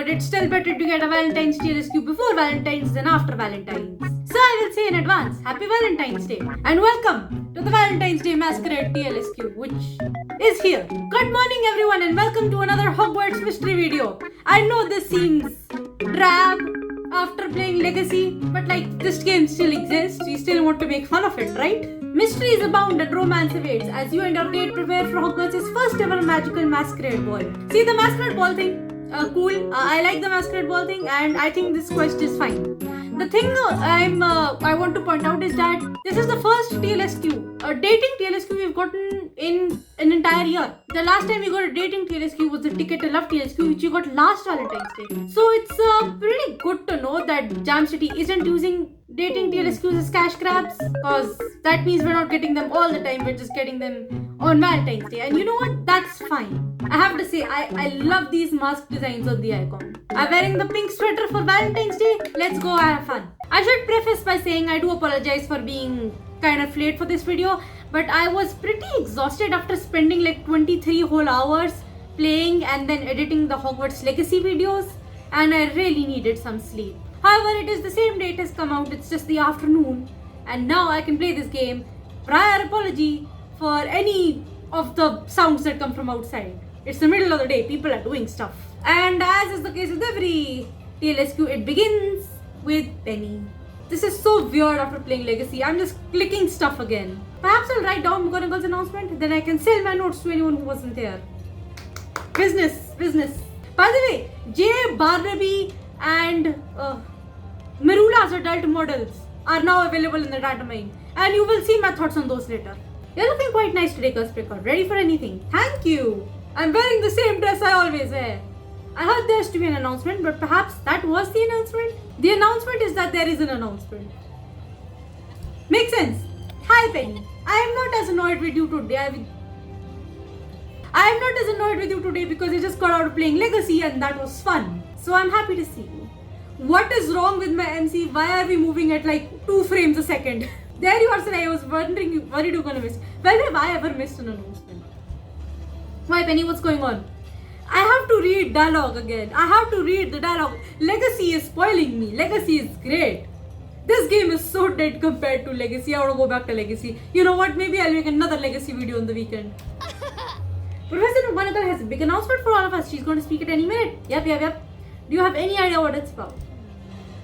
but it's still better to get a Valentine's TLSQ before Valentine's than after Valentine's. So I will say in advance, Happy Valentine's Day and welcome to the Valentine's Day Masquerade TLSQ, which is here. Good morning everyone and welcome to another Hogwarts mystery video. I know this seems drab after playing Legacy, but like this game still exists, we still want to make fun of it, right? Mysteries abound and romance evades as you and your date prepare for Hogwarts' first ever magical masquerade ball. See the masquerade ball thing? Cool. I like the masquerade ball thing and I think this quest is fine. The thing I want to point out is that this is the first TLSQ, a dating TLSQ we've gotten in an entire year. The last time we got a dating TLSQ was the Ticket to Love TLSQ, which we got last Valentine's Day. So it's pretty good to know that Jam City isn't using dating TLSQs as cash grabs, because that means we're not getting them all the time, we're just getting them on Valentine's Day. And you know what? That's fine. I have to say, I love these mask designs on the icon. I'm wearing the pink sweater for Valentine's Day. Let's go have fun. I should preface by saying I do apologize for being kind of late for this video, but I was pretty exhausted after spending like 23 whole hours playing and then editing the Hogwarts Legacy videos, and I really needed some sleep. However, it is the same day it has come out, it's just the afternoon, and now I can play this game. Prior apology for any of the sounds that come from outside. It's the middle of the day, people are doing stuff. And as is the case with every TLSQ, it begins with Penny. This is so weird after playing Legacy, I'm just clicking stuff again. Perhaps I'll write down McGonagall's announcement, then I can sell my notes to anyone who wasn't there. Business. By the way, J, Barnaby and Merula's adult models are now available in the data mine, and you will see my thoughts on those later. You're looking quite nice today, Cursebreaker. Ready for anything? Thank you. I'm wearing the same dress I always wear. I heard there's to be an announcement, but perhaps that was the announcement? The announcement is that there is an announcement. Makes sense. Hi Penny. I am not as annoyed with you today. I am not as annoyed with you today because I just got out of playing Legacy and that was fun. So I'm happy to see you. What is wrong with my MC? Why are we moving at like 2 frames a second? There you are, sir. I was wondering, what are you gonna miss? When have I ever missed an announcement? Why Penny, what's going on? I have to read dialogue again. I have to read the dialogue. Legacy is spoiling me. Legacy is great. This game is so dead compared to Legacy. I want to go back to Legacy. You know what? Maybe I'll make another Legacy video on the weekend. Professor McGonagall has a big announcement for all of us. She's going to speak at any minute. Yep. Do you have any idea what it's about?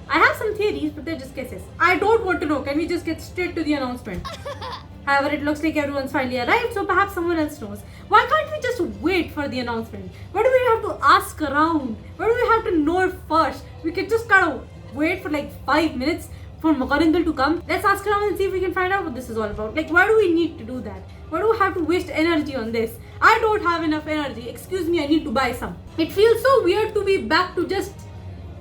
I have some theories, but they're just guesses. I don't want to know. Can we just get straight to the announcement? However, it looks like everyone's finally arrived, so perhaps someone else knows. Why can't we just wait for the announcement? Why do we have to ask around? Why do we have to know it first? We could just kind of wait for like 5 minutes for McGonagall to come. Let's ask around and see if we can find out what this is all about. Like, why do we need to do that? Why do we have to waste energy on this? I don't have enough energy. Excuse me, I need to buy some. It feels so weird to be back to just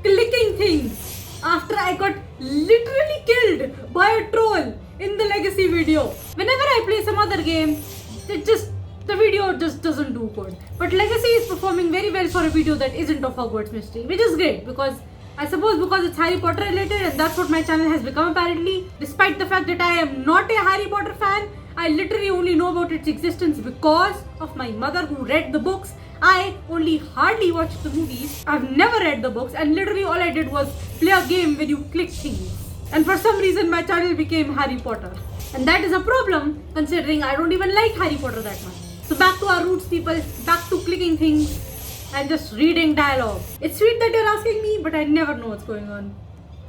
clicking things after I got literally killed by a troll in the Legacy video. Whenever I play some other game, the video just doesn't do good. But Legacy is performing very well for a video that isn't of Hogwarts mystery, which is great because I suppose because it's Harry Potter related and that's what my channel has become apparently. Despite the fact that I am not a Harry Potter fan, I literally only know about its existence because of my mother who read the books. I only hardly watched the movies. I've never read the books and literally all I did was play a game where you click things. And for some reason my channel became Harry Potter. And that is a problem considering I don't even like Harry Potter that much. So back to our roots people, back to clicking things and just reading dialogue. It's sweet that you're asking me, but I never know what's going on.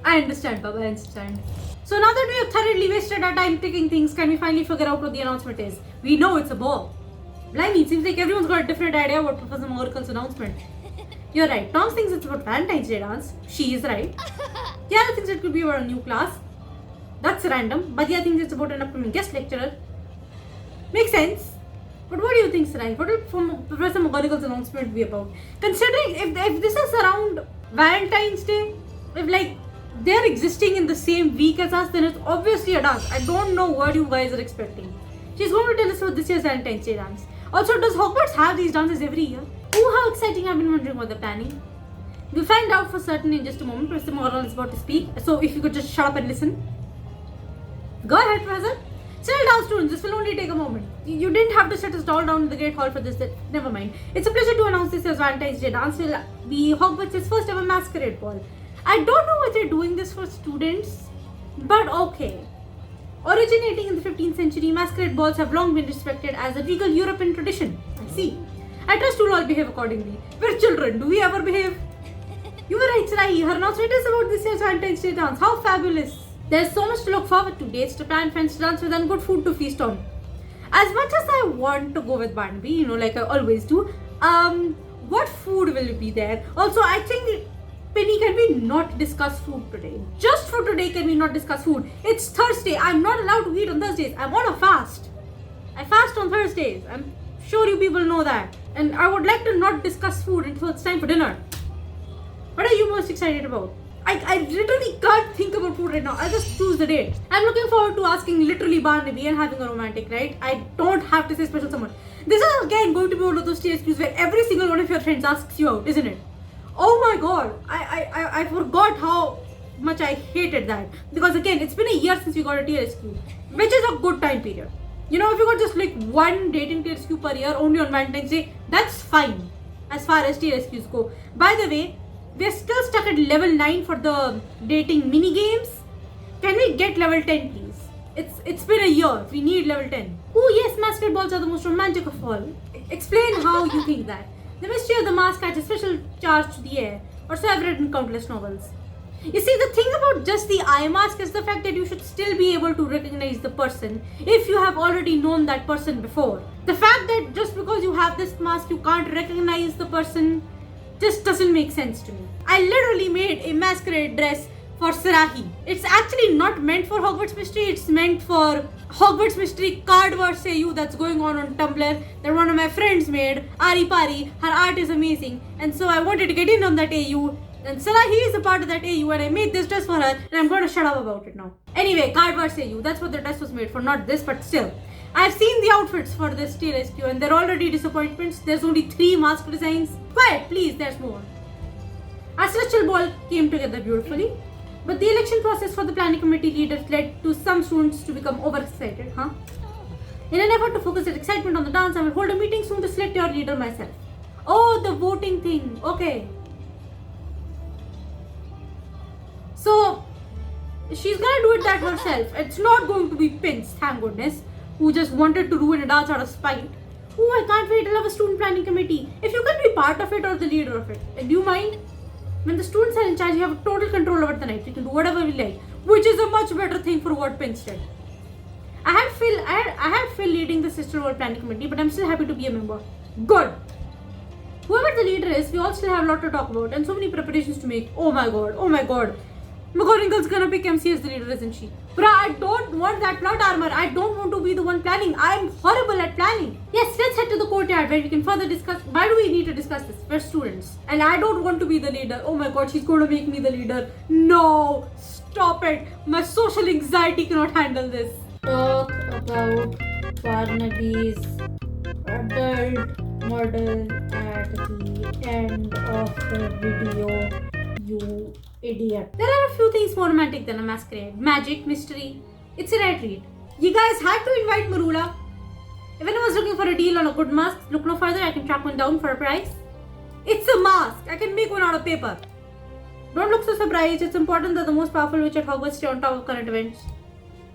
I understand, Baba, I understand. So now that we have thoroughly wasted our time clicking things, can we finally figure out what the announcement is? We know it's a ball. Blimey, it seems like everyone's got a different idea about Professor McGonagall's announcement. You're right, Tom thinks it's about Valentine's Day dance. She is right. Kiara thinks it could be about a new class. That's random. Badia thinks it's about an upcoming guest lecturer. Makes sense. But what do you think, Sarai? What would Professor McGonagall's announcement be about? Considering if this is around Valentine's Day, if like they're existing in the same week as us, then it's obviously a dance. I don't know what you guys are expecting. She's going to tell us about this year's Valentine's Day dance. Also, does Hogwarts have these dances every year? Oh, how exciting. I've been wondering what they're planning. We'll find out for certain in just a moment. Professor McGonagall is about to speak. So if you could just shut up and listen. Go ahead, Professor. Settle down, students. This will only take a moment. You didn't have to set us all down in the Great Hall for this. Never mind. It's a pleasure to announce this as Valentine's Day dance will be Hogwarts' first ever masquerade ball. I don't know why they're doing this for students, but okay. Originating in the 15th century, masquerade balls have long been respected as a regal European tradition. I see. I trust you'll all behave accordingly. We're children. Do we ever behave? You were right, Sarai. Her announcement is about this year's Valentine's Day dance. How fabulous. There's so much to look forward to. Dates to plan, friends to dance with, and good food to feast on. As much as I want to go with Barnaby, like I always do, what food will be there? Also, I think, Penny, can we not discuss food today? Just for today, can we not discuss food? It's Thursday. I'm not allowed to eat on Thursdays. I'm on a fast. I fast on Thursdays. I'm sure you people know that. And I would like to not discuss food until it's time for dinner. What are you most excited about? I literally can't think about food right now. I'll just choose the date. I'm looking forward to asking literally Barnaby and having a romantic night. I don't have to say special someone. This is again going to be one of those TLSQs where every single one of your friends asks you out, isn't it? Oh my god. I forgot how much I hated that. Because again, it's been a year since we got a TLSQ, which is a good time period. If you got just like one dating TLSQ per year only on Valentine's Day, that's fine as far as TLSQs go. By the way, we're still stuck at level 9 for the dating mini games. Can we get level 10 please? It's been a year. We need level 10. Oh yes, masquerade balls are the most romantic of all. Explain how you think that. The mystery of the mask catches special charge to the air, or so I've read in countless novels. You see, the thing about just the eye mask is the fact that you should still be able to recognize the person if you have already known that person before. The fact that just because you have this mask you can't recognize the person just doesn't make sense to me. I literally made a masquerade dress for Sarahi. It's actually not meant for Hogwarts Mystery, it's meant for Hogwarts Mystery Cardverse AU that's going on Tumblr that one of my friends made, Ari Pari. Her art is amazing, and so I wanted to get in on that AU. And Sarahi is a part of that AU, and I made this dress for her, and I'm going to shut up about it now. Anyway, Cardverse AU, that's what the dress was made for, not this, but still. I've seen the outfits for this TLSQ and they're already disappointments. There's only 3 mask designs. Quiet, please, there's more. Our celestial ball came together beautifully, but the election process for the planning committee leaders led to some students to become overexcited, In an effort to focus their excitement on the dance, I will hold a meeting soon to select your leader myself. Oh, the voting thing, okay. So, she's gonna do it that herself. It's not going to be Pins, thank goodness, who just wanted to ruin a dance out of spite. Oh, I can't wait, I love a student planning committee. If you can be part of it or the leader of it, do you mind? When the students are in charge, you have total control over the night. We can do whatever we like, which is a much better thing for what Pins did. I had Phil leading the sister role planning committee, but I'm still happy to be a member. Good. Whoever the leader is, we all still have a lot to talk about and so many preparations to make. Oh my god. McGonagall's gonna pick MC as the leader, isn't she? Bruh, I don't want that plot armor. I don't want to be the one planning. I'm horrible at planning. Yes, let's head to the courtyard where we can further discuss. Why do we need to discuss this? We're students. And I don't want to be the leader. Oh my god, she's going to make me the leader. No, stop it. My social anxiety cannot handle this. Talk about Barnaby's adult model at the end of the video, you idiot. There are a few things more romantic than a masquerade. Magic, mystery. It's a rare treat. You guys had to invite Marula. If anyone's looking for a deal on a good mask, look no further. I can track one down for a price. It's a mask. I can make one out of paper. Don't look so surprised. It's important that the most powerful witch at Hogwarts stay on top of current events.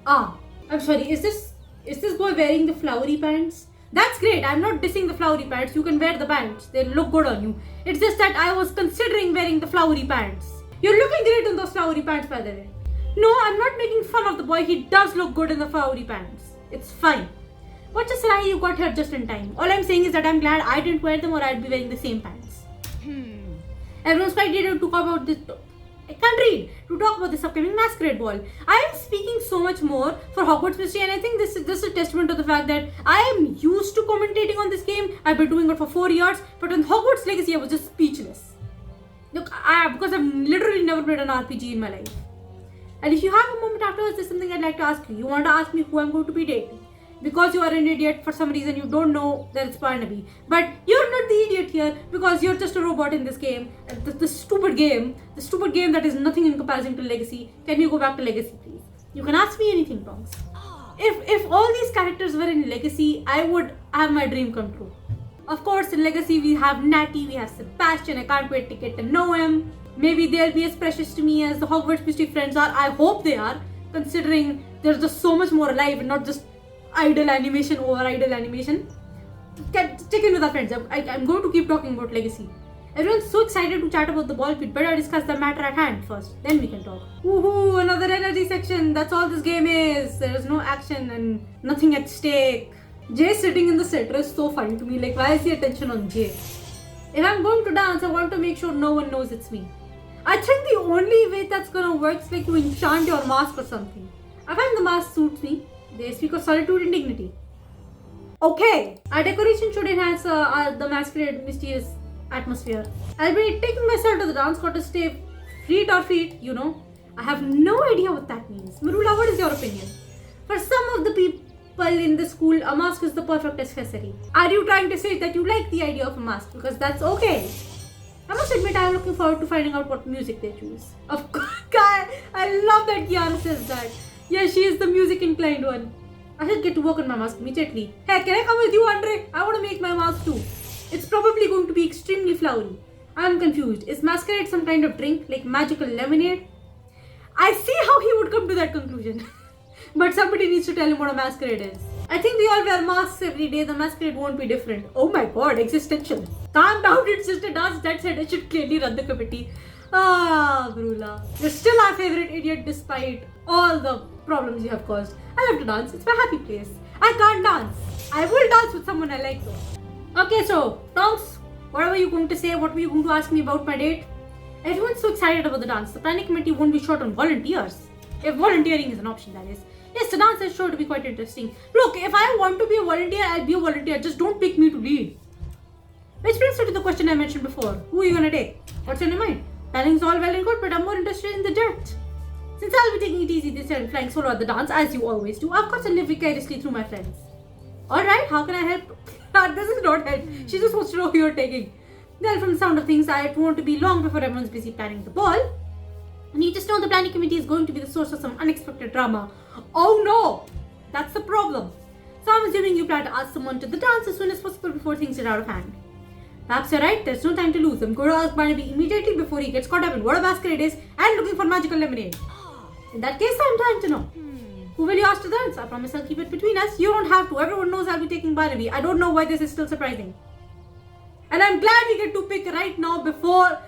I'm sorry. Is this boy wearing the flowery pants? That's great. I'm not dissing the flowery pants. You can wear the pants. They look good on you. It's just that I was considering wearing the flowery pants. You're looking great in those flowery pants, by the way. No, I'm not making fun of the boy. He does look good in the flowery pants. It's fine. What just Sarai, you got here just in time. All I'm saying is that I'm glad I didn't wear them or I'd be wearing the same pants. Everyone's quite eager to talk about this. I can't read. To talk about this upcoming masquerade ball. I am speaking so much more for Hogwarts Mystery, and I think this is a testament to the fact that I am used to commentating on this game. I've been doing it for 4 years, but on Hogwarts Legacy I was just speechless. Look, because I've literally never played an RPG in my life. And if you have a moment afterwards, there's something I'd like to ask you. You want to ask me who I'm going to be dating. Because you are an idiot, for some reason you don't know that it's Barnaby. But you're not the idiot here because you're just a robot in this game. The stupid game that is nothing in comparison to Legacy. Can you go back to Legacy, please? You can ask me anything, Tongs. if all these characters were in Legacy, I would have my dream come true. Of course, in Legacy we have Natty, we have Sebastian. I can't wait to get to know him. Maybe they'll be as precious to me as the Hogwarts mystery friends are. I hope they are, considering there's just so much more alive and not just idle animation over idle animation. Check in with our friends. I'm going to keep talking about Legacy. Everyone's so excited to chat about the ball pit. Better discuss the matter at hand first. Then we can talk. Woohoo! Another energy section. That's all this game is. There is no action and nothing at stake. Jay sitting in the center is so funny to me. Like, why is the attention on Jay? If I'm going to dance, I want to make sure no one knows it's me. I think the only way that's gonna work is like to enchant your mask or something. I find the mask suits me. They speak of solitude and dignity. Okay, our decoration should enhance the Masquerade mysterious atmosphere. I'll be taking myself to the dance court to stay feet or feet, you know. I have no idea what that means. Marula, what is your opinion? For some of the people in the school, a mask is the perfect accessory. Are you trying to say that you like the idea of a mask? Because that's okay. I must admit, I'm looking forward to finding out what music they choose. Of course, I love that Kiara says that. Yeah, she is the music inclined one. I should get to work on my mask immediately. Hey, can I come with you, Andre? I want to make my mask too. It's probably going to be extremely flowery. I'm confused. Is Masquerade some kind of drink, like magical lemonade? I see how he would come to that conclusion. But somebody needs to tell him what a Masquerade is. I think we all wear masks every day. The Masquerade won't be different. Oh my god, existential. Calm down, it's just a dance. That said, I should clearly run the committee. Ah, Brula. You're still our favorite idiot despite all the problems you have caused. I love to dance. It's my happy place. I can't dance. I will dance with someone I like though. Okay, so, Tonks, what were you going to say? What were you going to ask me about my date? Everyone's so excited about the dance. The planning committee won't be short on volunteers. If volunteering is an option, that is. Yes, the dance is sure to be quite interesting. Look, if I want to be a volunteer, I'll be a volunteer. Just don't pick me to lead. Which brings me to the question I mentioned before. Who are you gonna take? What's on your mind? Planning's all well and good, but I'm more interested in the dirt. Since I'll be taking it easy this year and flying solo at the dance, as you always do, of course I'll live vicariously through my friends. Alright, how can I help? This is not help. She just wants to know who you're taking. Well, from the sound of things, I won't be long before everyone's busy planning the ball. And you just know the planning committee is going to be the source of some unexpected drama. Oh no! That's the problem. So I'm assuming you plan to ask someone to the dance as soon as possible before things get out of hand. Perhaps you're right, there's no time to lose. I'm going to ask Barnaby immediately before he gets caught up in what a Masquerade is and looking for magical lemonade. In that case, I'm trying to know. Who will you ask to dance? I promise I'll keep it between us. You don't have to. Everyone knows I'll be taking Barnaby. I don't know why this is still surprising. And I'm glad we get to pick right now before...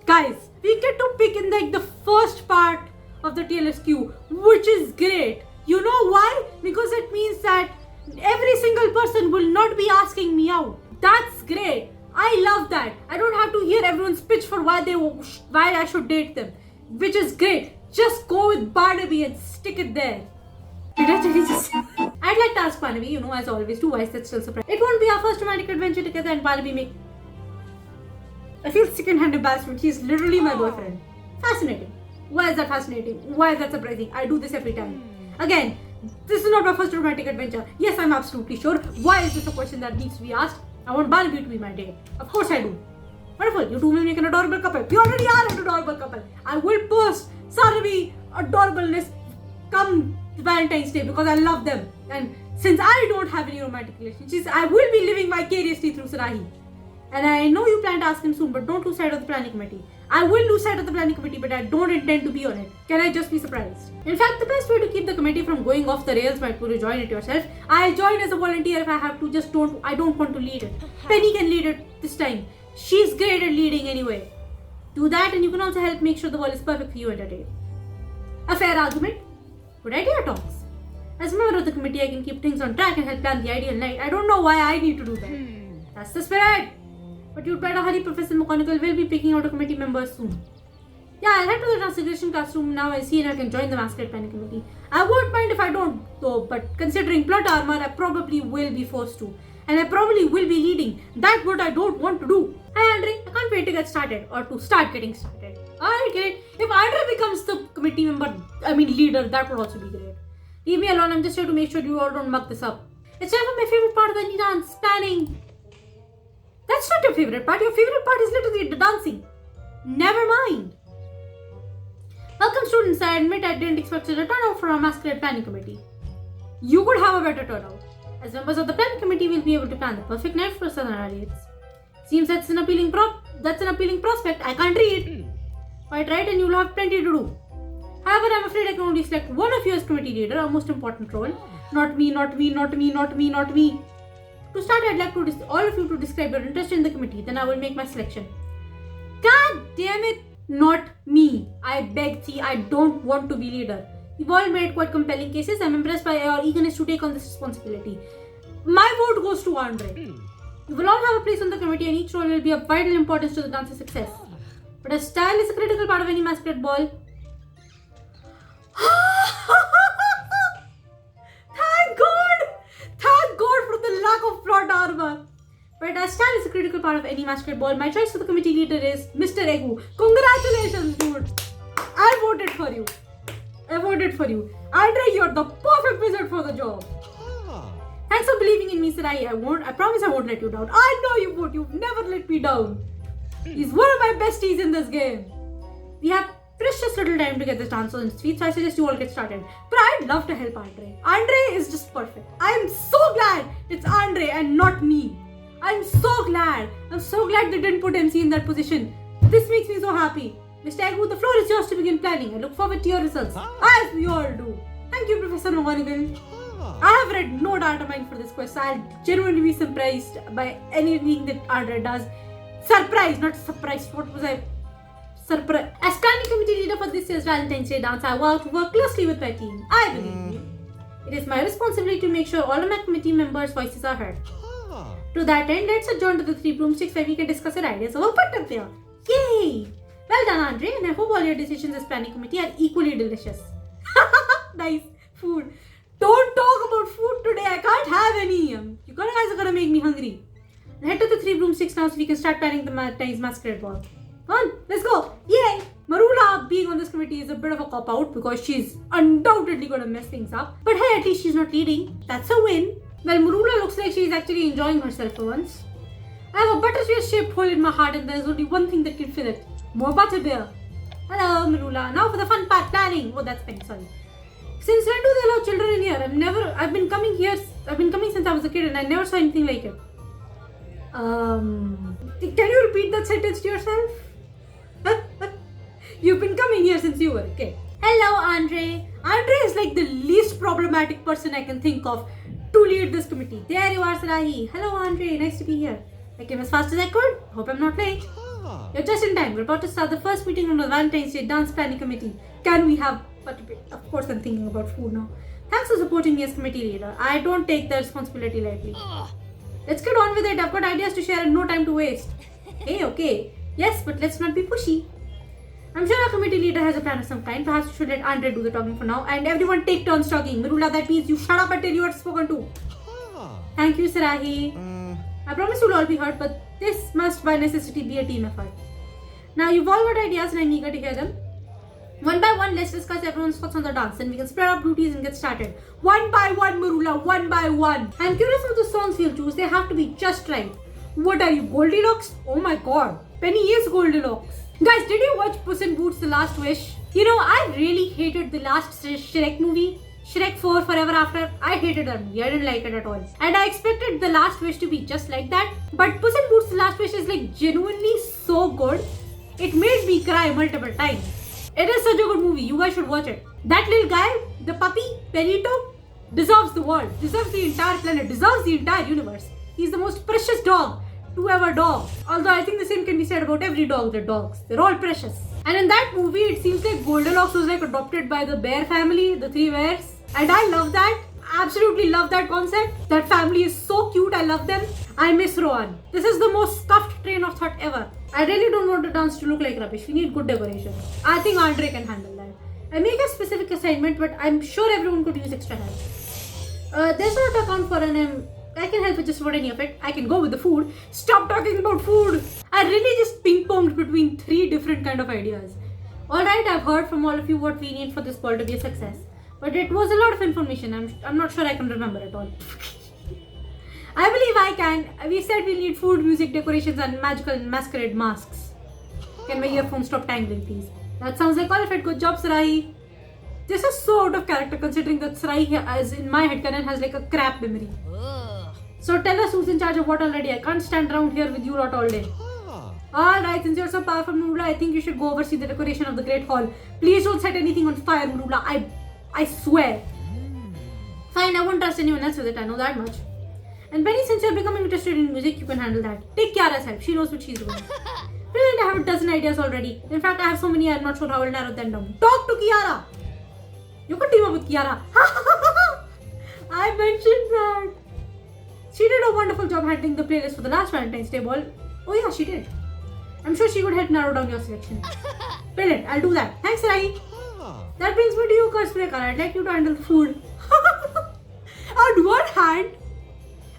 Guys, we get to pick in like the first part of the TLSQ, which is great. You know why? Because it means that every single person will not be asking me out. That's great. I love that. I don't have to hear everyone's pitch for why I should date them, which is great. Just go with Barnaby and stick it there. Did I really just... I'd like to ask Barnaby, you know, as always, why is that still surprising? It won't be our first romantic adventure together and Barnaby may... I feel second-hand embarrassment. He's literally my boyfriend. Fascinating. Why is that fascinating? Why is that surprising? I do this every time. Again, this is not my first romantic adventure. Yes, I'm absolutely sure. Why is this a question that needs to be asked? I want Barnaby to be my date. Of course I do. Wonderful. You two will make an adorable couple. We already are an adorable couple. I will post Sarabi adorableness come Valentine's Day because I love them. And since I don't have any romantic relationships, I will be living vicariously through Sarahi. And I know you plan to ask him soon, but don't lose sight of the planning committee. I will lose sight of the planning committee, but I don't intend to be on it. Can I just be surprised? In fact, the best way to keep the committee from going off the rails might be to join it yourself. I'll join as a volunteer if I have to, I don't want to lead it. Penny can lead it this time. She's great at leading anyway. Do that and you can also help make sure the ball is perfect for you and your date. A fair argument. Good idea, Tonks. As a member of the committee, I can keep things on track and help plan the ideal night. I don't know why I need to do that. That's the spirit. But you'd better hurry, Professor McGonagall will be picking out a committee member soon. Yeah, I'll head to the transfiguration classroom now and see if I can join the Masquerade planning committee. I won't mind if I don't though, but considering plot armor, I probably will be forced to. And I probably will be leading. That's what I don't want to do. Hi Andre, I can't wait to get started or to start getting started. Alright, great. If Andre becomes the committee member, leader, that would also be great. Leave me alone, I'm just here to make sure you all don't muck this up. It's time for my favorite part of the dance, planning. That's not your favorite part. Your favorite part is literally the dancing. Never mind. Welcome Welcome students, I admit I didn't expect such a turnout for our Masquerade planning committee. You could have a better turnout. As members of the planning committee, we'll be able to plan the perfect night for Southern Alliance. Seems that's an appealing prospect. I can't read. Quite right, and you'll have plenty to do. However, I'm afraid I can only select one of you as committee leader, a most important role. Not me. To start, I'd like all of you to describe your interest in the committee, then I will make my selection. God damn it, not me. I beg thee, I don't want to be leader. You've all made quite compelling cases. I'm impressed by your eagerness to take on this responsibility. My vote goes to Andre. You will all have a place on the committee and each role will be of vital importance to the dance's success. But as style is a critical part of any masquerade ball. Thank God for the lack of plot armor. But as style is a critical part of any masquerade ball, my choice for the committee leader is Mr. Egu. Congratulations, dude. I voted for you. Andre, you're the perfect wizard for the job. Thanks for believing in me, Sarai. I promise I won't let you down. I know you won't. You've never let me down. He's one of my besties in this game. We have precious little time to get this dance on its feet, so I suggest you all get started. But I'd love to help Andre. Andre is just perfect. I'm so glad it's Andre and not me. I'm so glad they didn't put MC in that position. This makes me so happy. Mr. Egu, the floor is yours to begin planning. I look forward to your results. As we all do. Thank you, Professor McGonagall. I have read no data mine for this quest. I'll genuinely be surprised by anything that Andre does. Surprised, not surprised. What was I? Surprise. As planning committee leader for this year's Valentine's Day dance, I vow to work closely with my team. I believe me. It is my responsibility to make sure all of my committee members' voices are heard. To that end, let's adjourn to the 3 broomsticks where we can discuss our ideas over button player. Yay! Well done, Andre, and I hope all your decisions as planning committee are equally delicious. Nice. Food. Don't talk about food today. I can't have any. You guys are gonna make me hungry. Head to the 3 broomsticks now so we can start planning the tonight's masquerade ball. Come on, let's go. Yay! Marula being on this committee is a bit of a cop-out because she's undoubtedly gonna mess things up. But hey, at least she's not leading. That's a win. Well, Marula looks like she's actually enjoying herself for once. I have a butterscotch-shaped hole in my heart and there's only one thing that can fill it. More butterbeer. Hello, Marula. Now for the fun part, planning. Oh, that's penny, sorry. Since when do they allow children in here? I've been coming since I was a kid and I never saw anything like it. Can you repeat that sentence to yourself? You've been coming here since you were a kid. Hello, Andre. Andre is like the least problematic person I can think of to lead this committee. There you are, Sarahi. Hello, Andre. Nice to be here. I came as fast as I could. Hope I'm not late. You're just in time. We're about to start the first meeting on the Valentine's Day Dance Planning Committee. Can we have... Of course, I'm thinking about food now. Thanks for supporting me as committee leader. I don't take the responsibility lightly. Let's get on with it. I've got ideas to share and no time to waste. Hey, okay. Yes, but let's not be pushy. I'm sure our committee leader has a plan of some kind. Perhaps we should let Andre do the talking for now. And everyone take turns talking. Marula, that means you shut up until you are spoken to. Thank you, Sarahi. I promise you'll all be heard, but this must by necessity be a team effort. Now, you've all got ideas and I'm eager to hear them. One by one, let's discuss everyone's thoughts on the dance. Then we can spread up duties and get started. One by one, Marula, one by one. I'm curious what the songs you'll choose. They have to be just right. What are you, Goldilocks? Oh my god. Penny is Goldilocks. Guys, did you watch Puss in Boots The Last Wish? You know, I really hated the last Shrek movie. Shrek 4 Forever After. I hated that movie. I didn't like it at all. And I expected The Last Wish to be just like that. But Puss in Boots The Last Wish is like genuinely so good. It made me cry multiple times. It is such a good movie. You guys should watch it. That little guy, the puppy, Perito, deserves the world. Deserves the entire planet. Deserves the entire universe. He's the most precious dog to ever dog. Although I think the same can be said about every dog. They're dogs. They're all precious. And in that movie, it seems like Goldilocks was like adopted by the bear family, the 3 bears. And I love that. Absolutely love that concept. That family is so cute. I love them. I miss Rohan. This is the most stuffed train of thought ever. I really don't want the dance to look like rubbish. We need good decoration. I think Andre can handle that. I make a specific assignment, but I'm sure everyone could use extra help. There's no account for an I can help with just about any of it. I can go with the food. Stop talking about food. I really just ping-ponged between 3 different kind of ideas. Alright, I've heard from all of you what we need for this ball to be a success. But it was a lot of information. I'm not sure I can remember it all. I believe I can. We said we need food, music, decorations and magical masquerade masks. Can my earphones stop tangling, please? That sounds like all of it. Good job, Sarai. This is so out of character considering that Sarai, as in my head canon, has like a crap memory. So tell us who's in charge of what already. I can't stand around here with you lot all day. Alright, since you're so powerful, Murula, I think you should go oversee the decoration of the Great Hall. Please don't set anything on fire, Murula. I swear. Fine, I won't trust anyone else with it, I know that much. And Benny, since you're becoming interested in music, you can handle that. Take Kiara's help, she knows what she's doing. Brilliant, I have a dozen ideas already. In fact, I have so many, I'm not sure how I'll narrow them down. Talk to Kiara! You could team up with Kiara. I mentioned that. She did a wonderful job handling the playlist for the last Valentine's Day ball. Oh yeah, she did. I'm sure she could help narrow down your selection. Brilliant, I'll do that. Thanks, Rai. That brings me to you, Curse Breaker. I'd like you to handle the food. On one hand,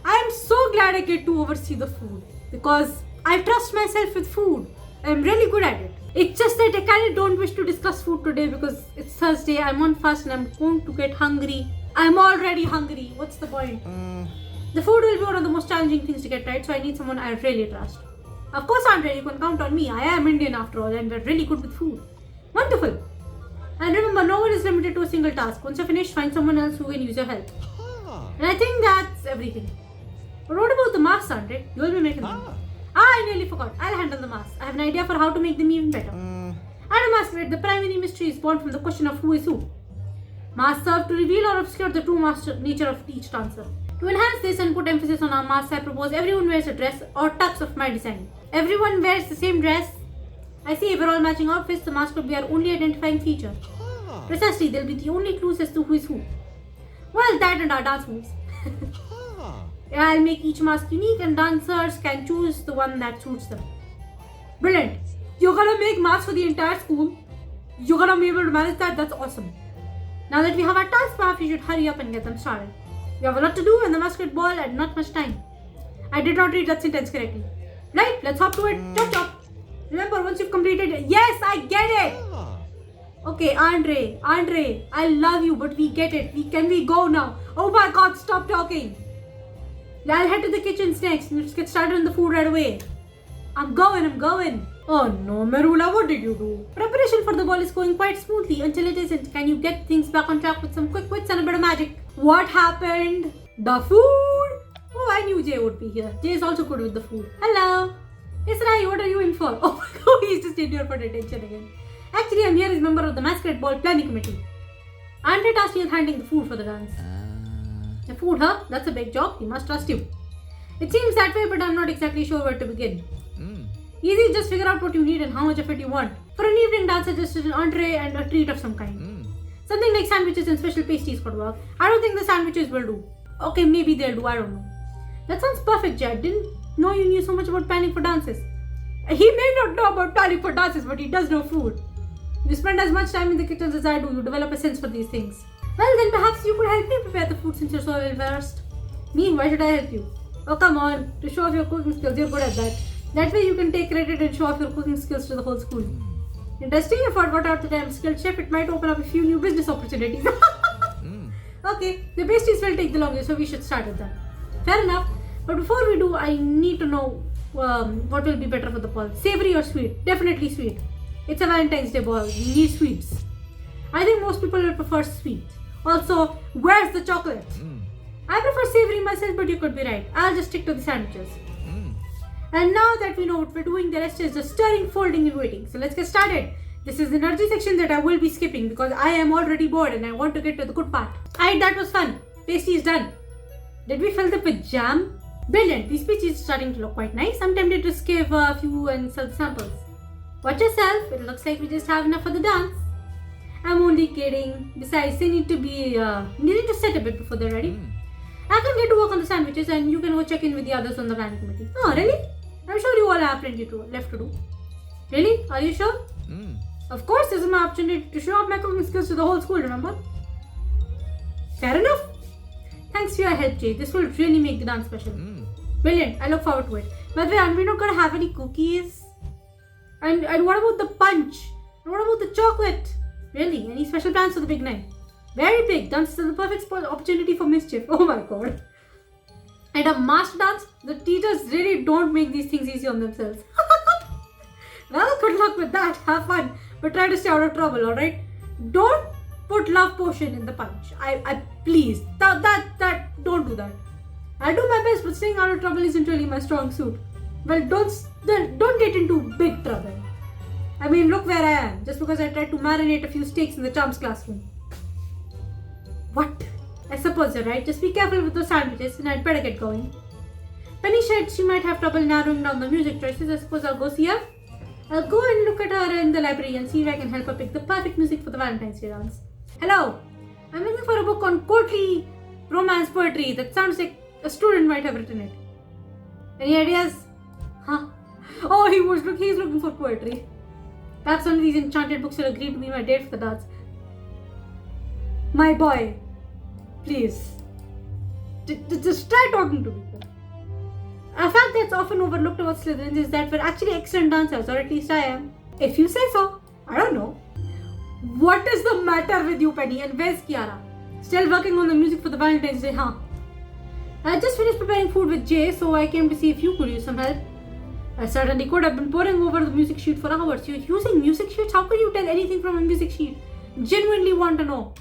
I'm so glad I get to oversee the food because I trust myself with food. I'm really good at it. It's just that I kind of don't wish to discuss food today because it's Thursday, I'm on fast and I'm going to get hungry. I'm already hungry. What's the point? The food will be one of the most challenging things to get right, so I need someone I really trust. Of course, Andre, you can count on me. I am Indian after all and we're really good with food. Wonderful. And remember, no one is limited to a single task. Once you're finished, find someone else who can use your help. And I think that's everything. But what about the masks, Andre? You'll be making them. I nearly forgot. I'll handle the masks. I have an idea for how to make them even better. At a Masquerade, the primary mystery is born from the question of who is who. Masks serve to reveal or obscure the true nature of each dancer. To enhance this and put emphasis on our masks, I propose everyone wears a dress or tux of my design. Everyone wears the same dress. I see if we're all matching outfits, the mask will be our only identifying feature. Precisely, they'll be the only clues as to who is who. Well, that and our dance moves. I'll make each mask unique and dancers can choose the one that suits them. Brilliant. You're gonna make masks for the entire school. You're gonna be able to manage that. That's awesome. Now that we have our task map, we should hurry up and get them started. We have a lot to do and the masquerade ball and not much time. I did not read that sentence correctly. Right, let's hop to it. Chop chop. Remember, once you've completed it. Yes, I get it. Okay, Andre, I love you, but we get it. Can we go now? Oh my god, stop talking. I'll head to the kitchens next. Let's get started on the food right away. I'm going. Oh no, Merula, what did you do? Preparation for the ball is going quite smoothly until it isn't. Can you get things back on track with some quick wits and a bit of magic? What happened? The food? Oh, I knew Jay would be here. Jay is also good with the food. Hello. Yes, Rai, what are you in for? Oh my god, he's just in here for detention again. Actually, I'm here as member of the Masquerade Ball Planning Committee. Andre tasked me with handling the food for the dance. The food, huh? That's a big job. He must trust you. It seems that way, but I'm not exactly sure where to begin. Easy, just figure out what you need and how much of it you want. For an evening dance, I suggested an entree and a treat of some kind. Something like sandwiches and special pasties could work. I don't think the sandwiches will do. Okay, maybe they'll do, I don't know. That sounds perfect, Jay. I didn't know you knew so much about planning for dances. He may not know about planning for dances, but he does know food. You spend as much time in the kitchens as I do. You develop a sense for these things. Well, then perhaps you could help me prepare the food since you're so well versed. Me? Why should I help you? Oh, come on. To show off your cooking skills, you're good at that. That way you can take credit and show off your cooking skills to the whole school. Interesting if I got out that I'm a skilled chef, it might open up a few new business opportunities. Okay, the pasties will take the longest, so we should start with that. Fair enough. But before we do, I need to know what will be better for the ball. Savory or sweet? Definitely sweet. It's a Valentine's Day ball. We need sweets. I think most people will prefer sweet. Also, where's the chocolate? I prefer savory myself, but you could be right. I'll just stick to the sandwiches. And now that we know what we're doing, the rest is just stirring, folding and waiting. So let's get started. This is the energy section that I will be skipping because I am already bored and I want to get to the good part. Alright, that was fun. Pasty is done. Did we fill them with jam? Brilliant. These pasties are starting to look quite nice. I'm tempted to skip a few and sell the samples. Watch yourself. It looks like we just have enough for the dance. I'm only kidding. Besides, they need to set a bit before they're ready. I can get to work on the sandwiches and you can go check in with the others on the planning committee. Oh, really? I'm sure you all have plenty left to do. Really? Are you sure? Of course, this is my opportunity to show off my cooking skills to the whole school, remember? Fair enough. Thanks for your help, Jay. This will really make the dance special. Brilliant. I look forward to it. By the way, are we not going to have any cookies? And what about the punch? And what about the chocolate? Really? Any special plans for the big night? Very big. Dance is the perfect opportunity for mischief. Oh my god. And a master dance? The teachers really don't make these things easy on themselves. Well, good luck with that. Have fun. but try to stay out of trouble, alright? Don't put love potion in the punch. I please. That don't do that. I'll do my best, but staying out of trouble isn't really my strong suit. Well, don't get into big trouble. I mean, look where I am, just because I tried to marinate a few steaks in the charms classroom. What? I suppose you're right. Just be careful with those sandwiches, and I'd better get going. Penny said she might have trouble narrowing down the music choices. I suppose I'll go see her. I'll go and look at her in the library and see if I can help her pick the perfect music for the Valentine's Day dance. Hello! I'm looking for a book on courtly romance poetry that sounds like a student might have written it. Any ideas? Huh? Oh, he's looking for poetry. Perhaps one of these enchanted books will agree to be my date for the dance. My boy, please. Just try talking to people. A fact that's often overlooked about Slytherins is that we're actually excellent dancers, or at least I am. If you say so. I don't know. What is the matter with you, Penny? And where's Kiara? Still working on the music for the Valentine's Day, huh? I just finished preparing food with Jay, so I came to see if you could use some help. I certainly could. I've been poring over the music sheet for hours. You're using music sheets? How can you tell anything from a music sheet? Genuinely want to know.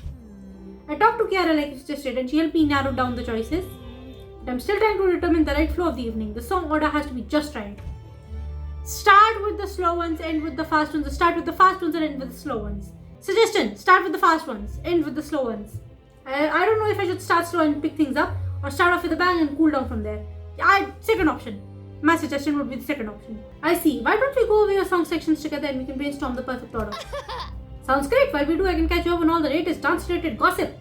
I talked to Kiara like you suggested, and she helped me narrow down the choices. But I'm still trying to determine the right flow of the evening. The song order has to be just right. Start with the slow ones, end with the fast ones. Or start with the fast ones and end with the slow ones. Suggestion: start with the fast ones, end with the slow ones. I don't know if I should start slow and pick things up, or start off with a bang and cool down from there. Second option. My suggestion would be the second option. I see. Why don't we go over your song sections together and we can brainstorm the perfect order? Sounds great. While we do, I can catch you up on all the latest dance-related gossip.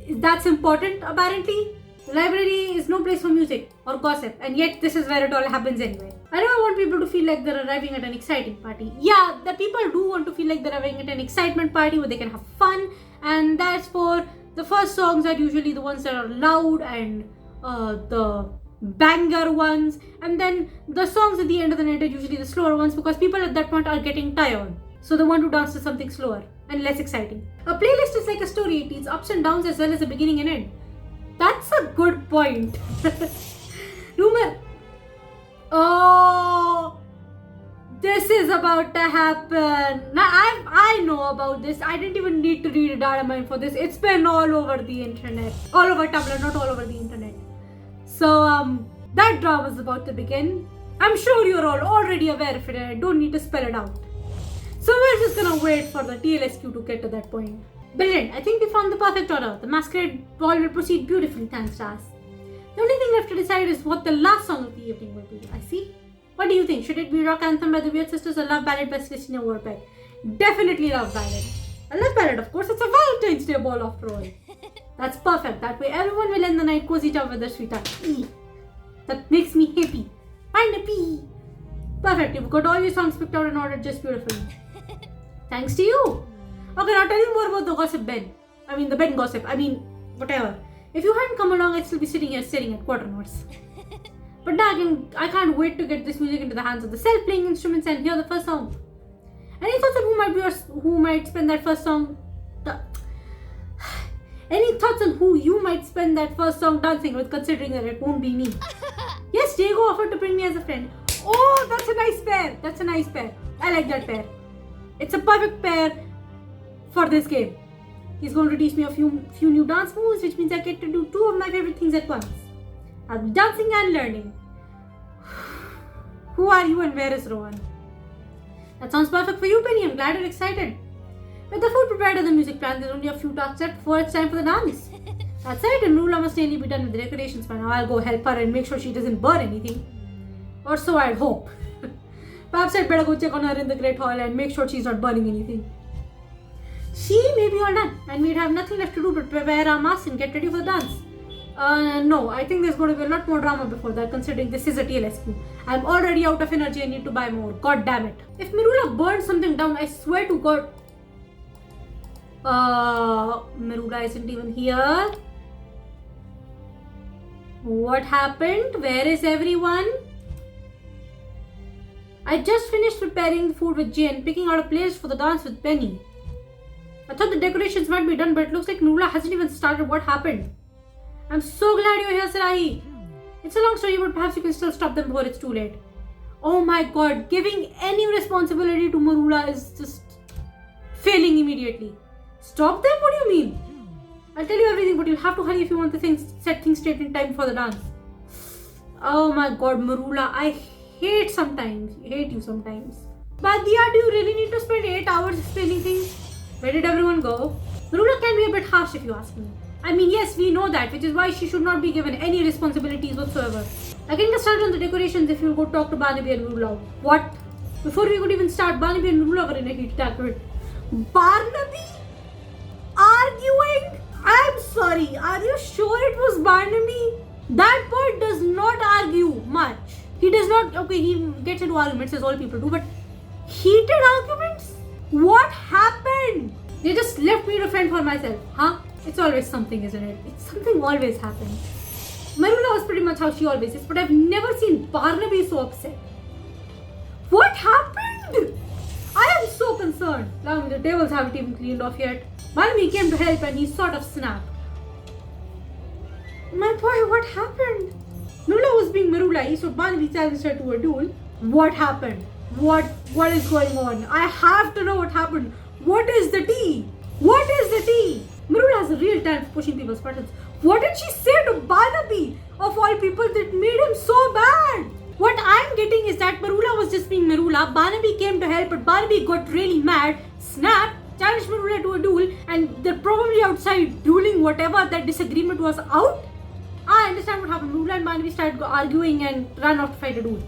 That's important, apparently. The library is no place for music or gossip, and yet this is where it all happens anyway. I don't want people to feel like they're arriving at an exciting party. Yeah, the people do want to feel like they're arriving at an excitement party where they can have fun, and that's for the first songs are usually the ones that are loud and the banger ones, and then the songs at the end of the night are usually the slower ones because people at that point are getting tired, so they want to dance to something slower and less exciting. A playlist is like a story. It needs ups and downs as well as a beginning and end. That's a good point. Rumor. Oh, this is about to happen. Now I know about this. I didn't even need to read a data mine for this. It's been all over the internet, all over Tumblr, not all over the internet. So, that drama is about to begin. I'm sure you're all already aware of it and I don't need to spell it out. So we're just gonna wait for the TLSQ to get to that point. Brilliant, I think we found the perfect order. The Masquerade ball will proceed beautifully, thanks to us. The only thing left to decide is what the last song of the evening will be. I see. What do you think? Should it be Rock Anthem by the Weird Sisters or Love Ballad by Celestina Warbeck? Definitely Love Ballad. A Love Ballad, of course, it's a Valentine's Day ball after all. That's perfect. That way everyone will end the night cozied up with their sweetheart. That makes me happy. Find a pee. Perfect. You've got all your songs picked out and ordered just beautifully. Thanks to you. Okay, now tell me more about the gossip Ben. I mean the Ben gossip. I mean, whatever. If you hadn't come along, I'd still be sitting here staring at quarter notes. But now I can't wait to get this music into the hands of the self-playing instruments and hear the first song. Any thoughts on who might spend that first song? Any thoughts on who you might spend that first song dancing with, considering that it won't be me? Yes, Diego offered to bring me as a friend. Oh, that's a nice pair. That's a nice pair. I like that pair. It's a perfect pair for this game. He's going to teach me a few new dance moves, which means I get to do two of my favorite things at once. I'll be dancing and learning. Who are you and where is Rowan? That sounds perfect for you, Penny. I'm glad you're excited. With the food prepared and the music planned, there's only a few tasks left before it's time for the dance. That's right, and Rula must nearly be done with the decorations by now. I'll go help her and make sure she doesn't burn anything. Or so I'd hope. Perhaps I'd better go check on her in the Great Hall and make sure she's not burning anything. She may be all done, and we'd have nothing left to do but prepare our masks and get ready for the dance. No, I think there's going to be a lot more drama before that, considering this is a TLSQ. I'm already out of energy and need to buy more. God damn it. If Mirula burns something down, I swear to God. Mirula isn't even here. What happened? Where is everyone? I just finished preparing the food with Jay and picking out a place for the dance with Penny. I thought the decorations might be done, but it looks like Nula hasn't even started. What happened? I'm so glad you're here, Sarahi. It's a long story, but perhaps you can still stop them before it's too late. Oh my god, giving any responsibility to Marula is just... failing immediately. Stop them? What do you mean? I'll tell you everything, but you'll have to hurry if you want to set things straight in time for the dance. Oh my god, Marula, I hate you sometimes. Badia, do you really need to spend 8 hours explaining things? Where did everyone go? Marula can be a bit harsh if you ask me. I mean, yes, we know that, which is why she should not be given any responsibilities whatsoever. I can get started on the decorations if you'll go talk to Barnaby and Marula. What? Before we could even start, Barnaby and Marula were in a heated argument. Barnaby? Arguing? I'm sorry, are you sure it was Barnaby? That boy does not argue much. He does not, okay, he gets into arguments as all people do, but heated arguments? What happened? They just left me to fend for myself, huh? It's always something, isn't it? It's something always happens. Marula was pretty much how she always is, but I've never seen Barnaby so upset. What happened? I am so concerned. Allow me, the tables haven't even cleaned off yet. Barnaby came to help and he sort of snapped. My boy, what happened? Marula was being Marula, so Barnaby challenged her to a duel. What happened? What is going on? I have to know what happened. What is the tea? What is the tea? Marula has a real talent for pushing people's buttons. What did she say to Barnaby, of all people, that made him so bad? What I'm getting is that Marula was just being Marula. Barnaby came to help, but Barnaby got really mad, snapped, challenged Marula to a duel, and they're probably outside dueling whatever that disagreement was out. I understand what happened. Marula and Barnaby started arguing and ran off to fight a duel.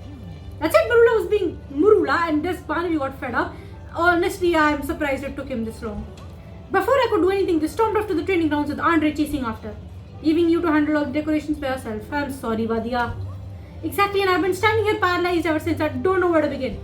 That's it. Marula was being Marula, and this Barnaby got fed up. Honestly, I'm surprised it took him this long. Before I could do anything, they stormed off to the training grounds with Andre chasing after, leaving you to handle all the decorations by yourself. I'm sorry, Vadia. Exactly, and I've been standing here paralyzed ever since. I don't know where to begin.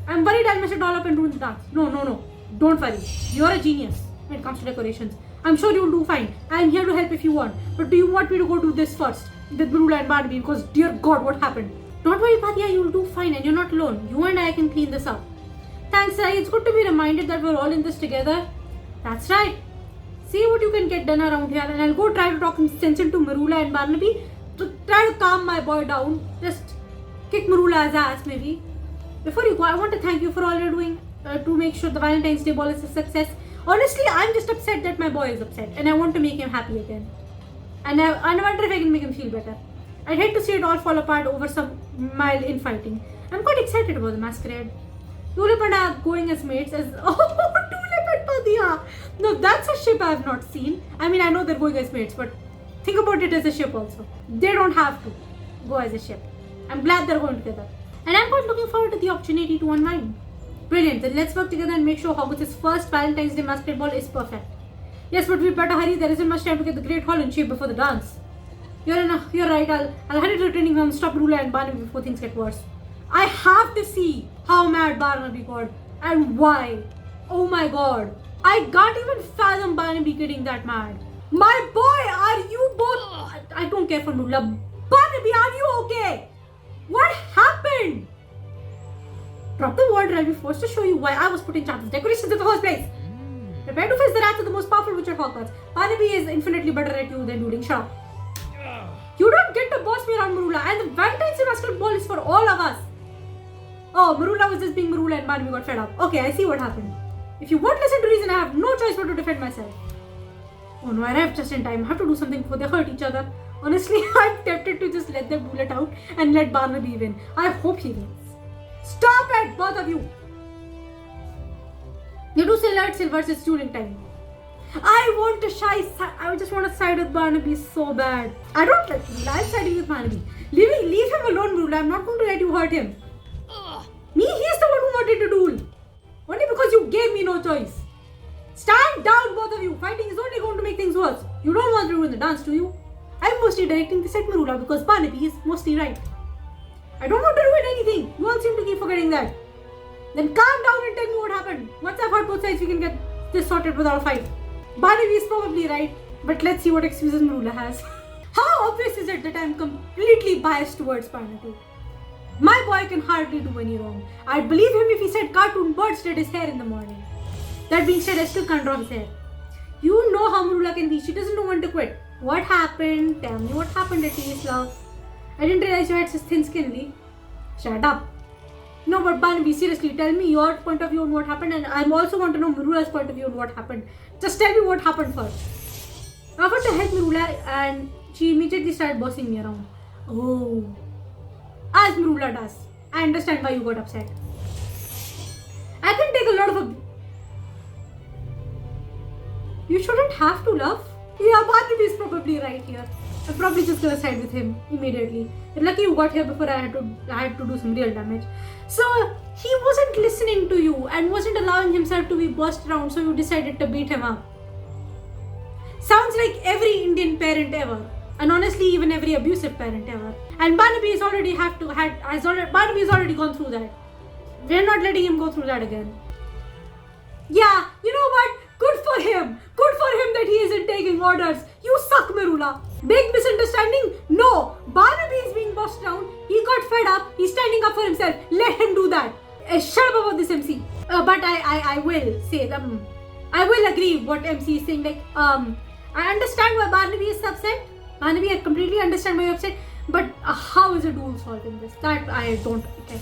I'm worried I'll mess it all up and ruin the dance. No. Don't worry. You're a genius when it comes to decorations. I'm sure you'll do fine. I'm here to help if you want. But do you want me to go do this first with Marula and Barnaby? Because dear God, what happened? Don't worry, Vadia, you'll do fine and you're not alone. You and I can clean this up. Thanks, Sai. It's good to be reminded that we're all in this together. That's right. See what you can get done around here, and I'll go try to talk sense into Marula and Barnaby to try to calm my boy down. Just kick Marula's ass, maybe. Before you go, I want to thank you for all you're doing to make sure the Valentine's Day ball is a success. Honestly, I'm just upset that my boy is upset, and I want to make him happy again. And I wonder if I can make him feel better. I'd hate to see it all fall apart over some mild infighting. I'm quite excited about the Masquerade. Tulip and I are going as mates as... Oh, Tulip and Padilla! No, that's a ship I have not seen. I mean, I know they're going as mates, but think about it as a ship also. They don't have to go as a ship. I'm glad they're going together. And I'm quite looking forward to the opportunity to unwind. Brilliant, then let's work together and make sure Hogwarts' first Valentine's Day Masquerade ball is perfect. Yes, but we better hurry. There isn't much time to get the Great Hall in shape before the dance. You're right. I'll hurry to the training ground, stop Rula and Barnaby before things get worse. I have to see how mad Barnaby got and why. Oh my god. I can't even fathom Barnaby getting that mad. My boy, are you both... I don't care for Rula. Barnaby, are you okay? What happened? Drop the word and I'll be forced to show you why I was put in charge of decorations in the first place. Prepare to face the wrath of the most powerful witch at Hogwarts. Barnaby is infinitely better at you than dueling. Shut up. You don't get to boss me around, Marula, and the Valentine's Day Masquerade ball is for all of us. Oh, Marula was just being Marula and Barnaby got fed up. Okay, I see what happened. If you won't listen to reason, I have no choice but to defend myself. Oh no, I arrived just in time. I have to do something before they hurt each other. Honestly, I'm tempted to just let them duel it out and let Barnaby win. I hope he wins. Stop it, both of you! You do still at Silver's it's dueling time. I just want to side with Barnaby so bad. I don't like Marula. I'm siding with Barnaby. Leave him alone, Marula. I'm not going to let you hurt him. Me? He's the one who wanted to duel. Only because you gave me no choice. Stand down, both of you. Fighting is only going to make things worse. You don't want to ruin the dance, do you? I'm mostly directing this at Marula because Barnaby is mostly right. I don't want to ruin anything. You all seem to keep forgetting that. Then calm down and tell me what happened. Once I've heard both sides, we can get this sorted without a fight. Barnaby is probably right, but let's see what excuses Marula has. How obvious is it that I'm completely biased towards Barnaby? My boy can hardly do any wrong. I'd believe him if he said cartoon birds did his hair in the morning. That being said, I still can't draw his hair. You know how Marula can be. She doesn't know when to quit. What happened? Tell me what happened at least, love. I didn't realize you had such thin skin, Lee. Shut up. No, but Barnaby, seriously, tell me your point of view on what happened, and I also want to know Marula's point of view on what happened. Just tell me what happened first. I offered to help Marula, and she immediately started bossing me around. Oh. As Marula does. I understand why you got upset. I can take a lot of You shouldn't have to love. Yeah, Barnaby is probably right here. I'm probably just gonna side with him immediately. You're lucky you got here before I had to do some real damage. So he wasn't listening to you and wasn't allowing himself to be bossed around, so you decided to beat him up. Sounds like every Indian parent ever. And honestly, even every abusive parent ever. And Barnaby has already gone through that. We're not letting him go through that again. Yeah, you know what? Good for him. Good for him that he isn't taking orders. You suck, Marula. Big misunderstanding? No. Barnaby is being bossed around. He got fed up. He's standing up for himself. Let him do that. Shut up about this MC. But I will say them. I will agree what MC is saying. I understand why Barnaby is upset. Barnaby, I completely understand why you're upset. But how is a duel solving this? That I don't get.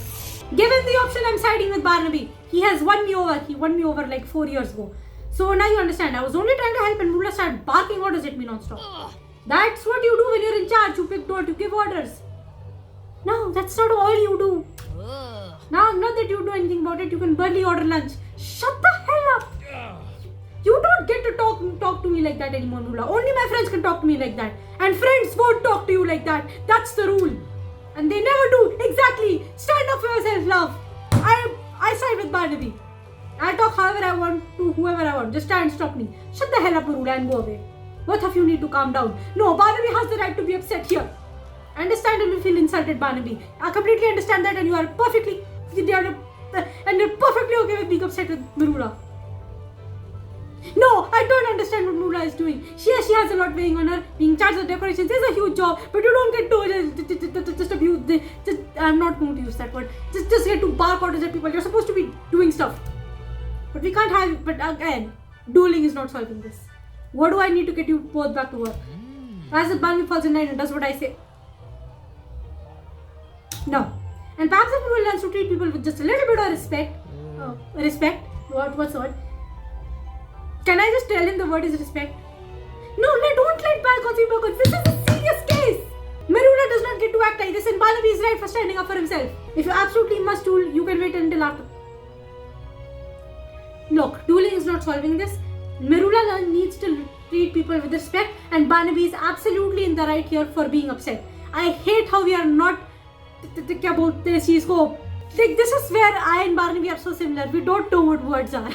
Given the option, I'm siding with Barnaby. He has won me over. He won me over like 4 years ago. So now you understand. I was only trying to help and Marula started barking orders at me non-stop. That's what you do when you're in charge. You pick dirt, you give orders. No, that's not all you do. Now, not that you do anything about it, you can barely order lunch. Shut the hell up. You don't get to talk to me like that anymore, Marula. Only my friends can talk to me like that. And friends won't talk to you like that. That's the rule. And they never do. Exactly. Stand up for yourself, love. I side with Barnaby. I talk however I want to whoever I want. Just try and stop me. Shut the hell up, Marula, and go away. Both of you need to calm down. No, Barnaby has the right to be upset here. I understand and you feel insulted, Barnaby. I completely understand that, and you're perfectly okay with being upset with Marula. No, I don't understand what Marula is doing. She has a lot weighing on her. Being in charge of decorations is a huge job, but you don't get to just abuse. I'm not going to use that word. Just get to bark orders at people. You're supposed to be doing stuff. But we can't have it. But again, dueling is not solving this. What do I need to get you both back to work? As the Barnaby falls in line and does what I say. No. And perhaps if Marula learns to treat people with just a little bit of respect. What's the word? Can I just tell him the word is respect? No, don't let bygones be bygones. This is a serious case. Marula does not get to act like this, and Barnaby is right for standing up for himself. If you absolutely must duel, you can wait until after. Look, dueling is not solving this. Marula needs to treat people with respect, and Barnaby is absolutely in the right here for being upset. I hate how we are not. This is where I and Barnaby are so similar. We don't know what words are.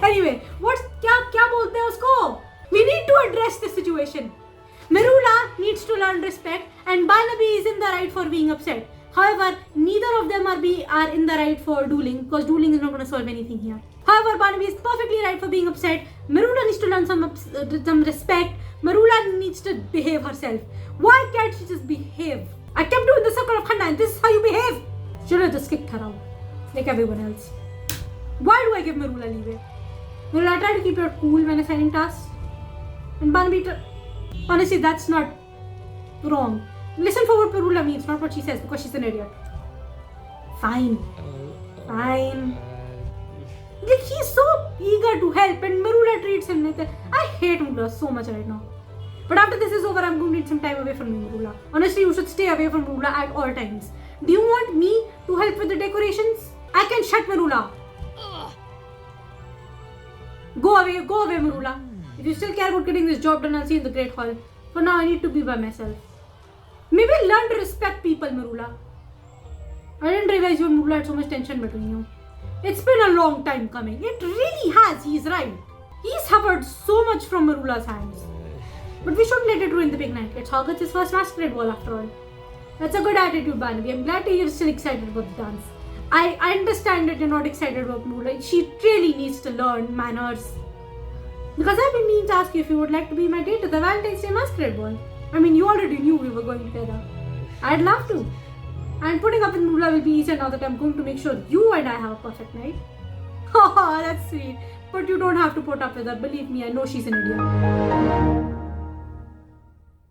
Anyway, क्या बोलते हैं उसको? We need to address this situation. Marula needs to learn respect, and Barnaby is in the right for being upset. However, neither of them are in the right for dueling, because dueling is not going to solve anything here. However, Barnaby is perfectly right for being upset. Marula needs to learn some respect. Marula needs to behave herself. Why can't she just behave? I kept doing the circle of Khanda, and this is how you behave. Should have just kicked her out, like everyone else. Why do I give Marula leeway? Marula, try to keep your cool when assigning tasks. And Barnaby, honestly, that's not wrong. Listen for what Marula means, not what she says, because she's an idiot. Fine. Like, he's so eager to help, and Marula treats him like that. I hate Marula so much right now. But after this is over, I'm going to need some time away from you, Marula. Honestly, you should stay away from Marula at all times. Do you want me to help with the decorations? I can shut Marula. Go away, Marula. If you still care about getting this job done, I'll see you in the Great Hall. For now, I need to be by myself. Maybe learn to respect people, Marula. I didn't realize you and Marula had so much tension between you. It's been a long time coming. It really has, he's right. He's suffered so much from Marula's hands. But we shouldn't let it ruin the big night. It's Hogwarts' first Masquerade ball after all. That's a good attitude, Barnaby. I'm glad to hear you're still excited about the dance. I understand that you're not excited about Marula. She really needs to learn manners. Because I've been meaning to ask you if you would like to be my date to the Valentine's Day Masquerade ball. I mean, you already knew we were going together. I'd love to. And putting up with Marula will be easier now that I'm going to make sure you and I have a perfect night. Haha, that's sweet. But you don't have to put up with her. Believe me, I know she's an idiot.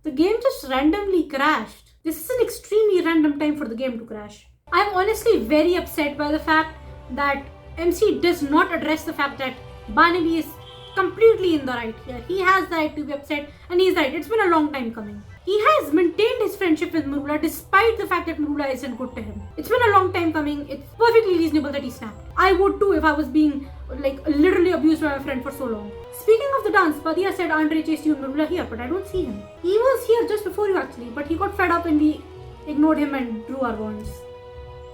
The game just randomly crashed. This is an extremely random time for the game to crash. I'm honestly very upset by the fact that MC does not address the fact that Barnaby is completely in the right here. He has the right to be upset, and he's right. It's been a long time coming. He has maintained his friendship with Marula despite the fact that Marula isn't good to him. It's been a long time coming. It's perfectly reasonable that he snapped. I would too if I was being literally abused by my friend for so long. Speaking of the dance, Padilla said Andre chased you and Marula here, but I don't see him. He was here just before you actually, but he got fed up and we ignored him and drew our bonds.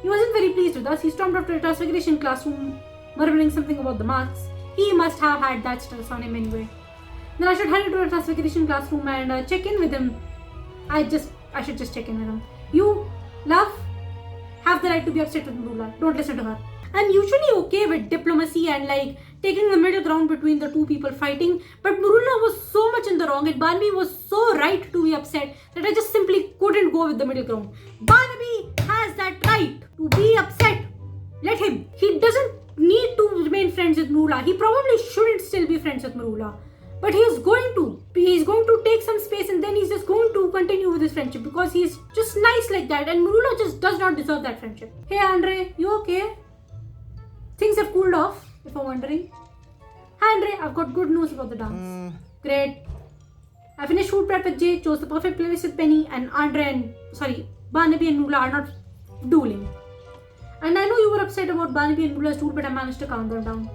He wasn't very pleased with us. He stormed up to the transfiguration classroom, murmuring something about the marks. He must have had that stress on him anyway. Then I should head into the transfiguration classroom and check in with him. I should just check in with him. You, love, have the right to be upset with Marula. Don't listen to her. I'm usually okay with diplomacy and taking the middle ground between the two people fighting, but Marula was so much in the wrong and Barnaby was so right to be upset that I just simply couldn't go with the middle ground. Barnaby has that right to be upset. Let him. He doesn't need to remain friends with Marula. He probably shouldn't still be friends with Marula. But he's going to. He's going to take some space and then he's just going to continue with his friendship because he's just nice like that and Marula just does not deserve that friendship. Hey Andre, you okay? Things have cooled off, if I'm wondering. Hi Andre, I've got good news about the dance. Great. I finished food prep with Jay, chose the perfect playlist with Penny, and Barnaby and Marula are not dueling. And I know you were upset about Barnaby and Marula's duel, but I managed to calm them down.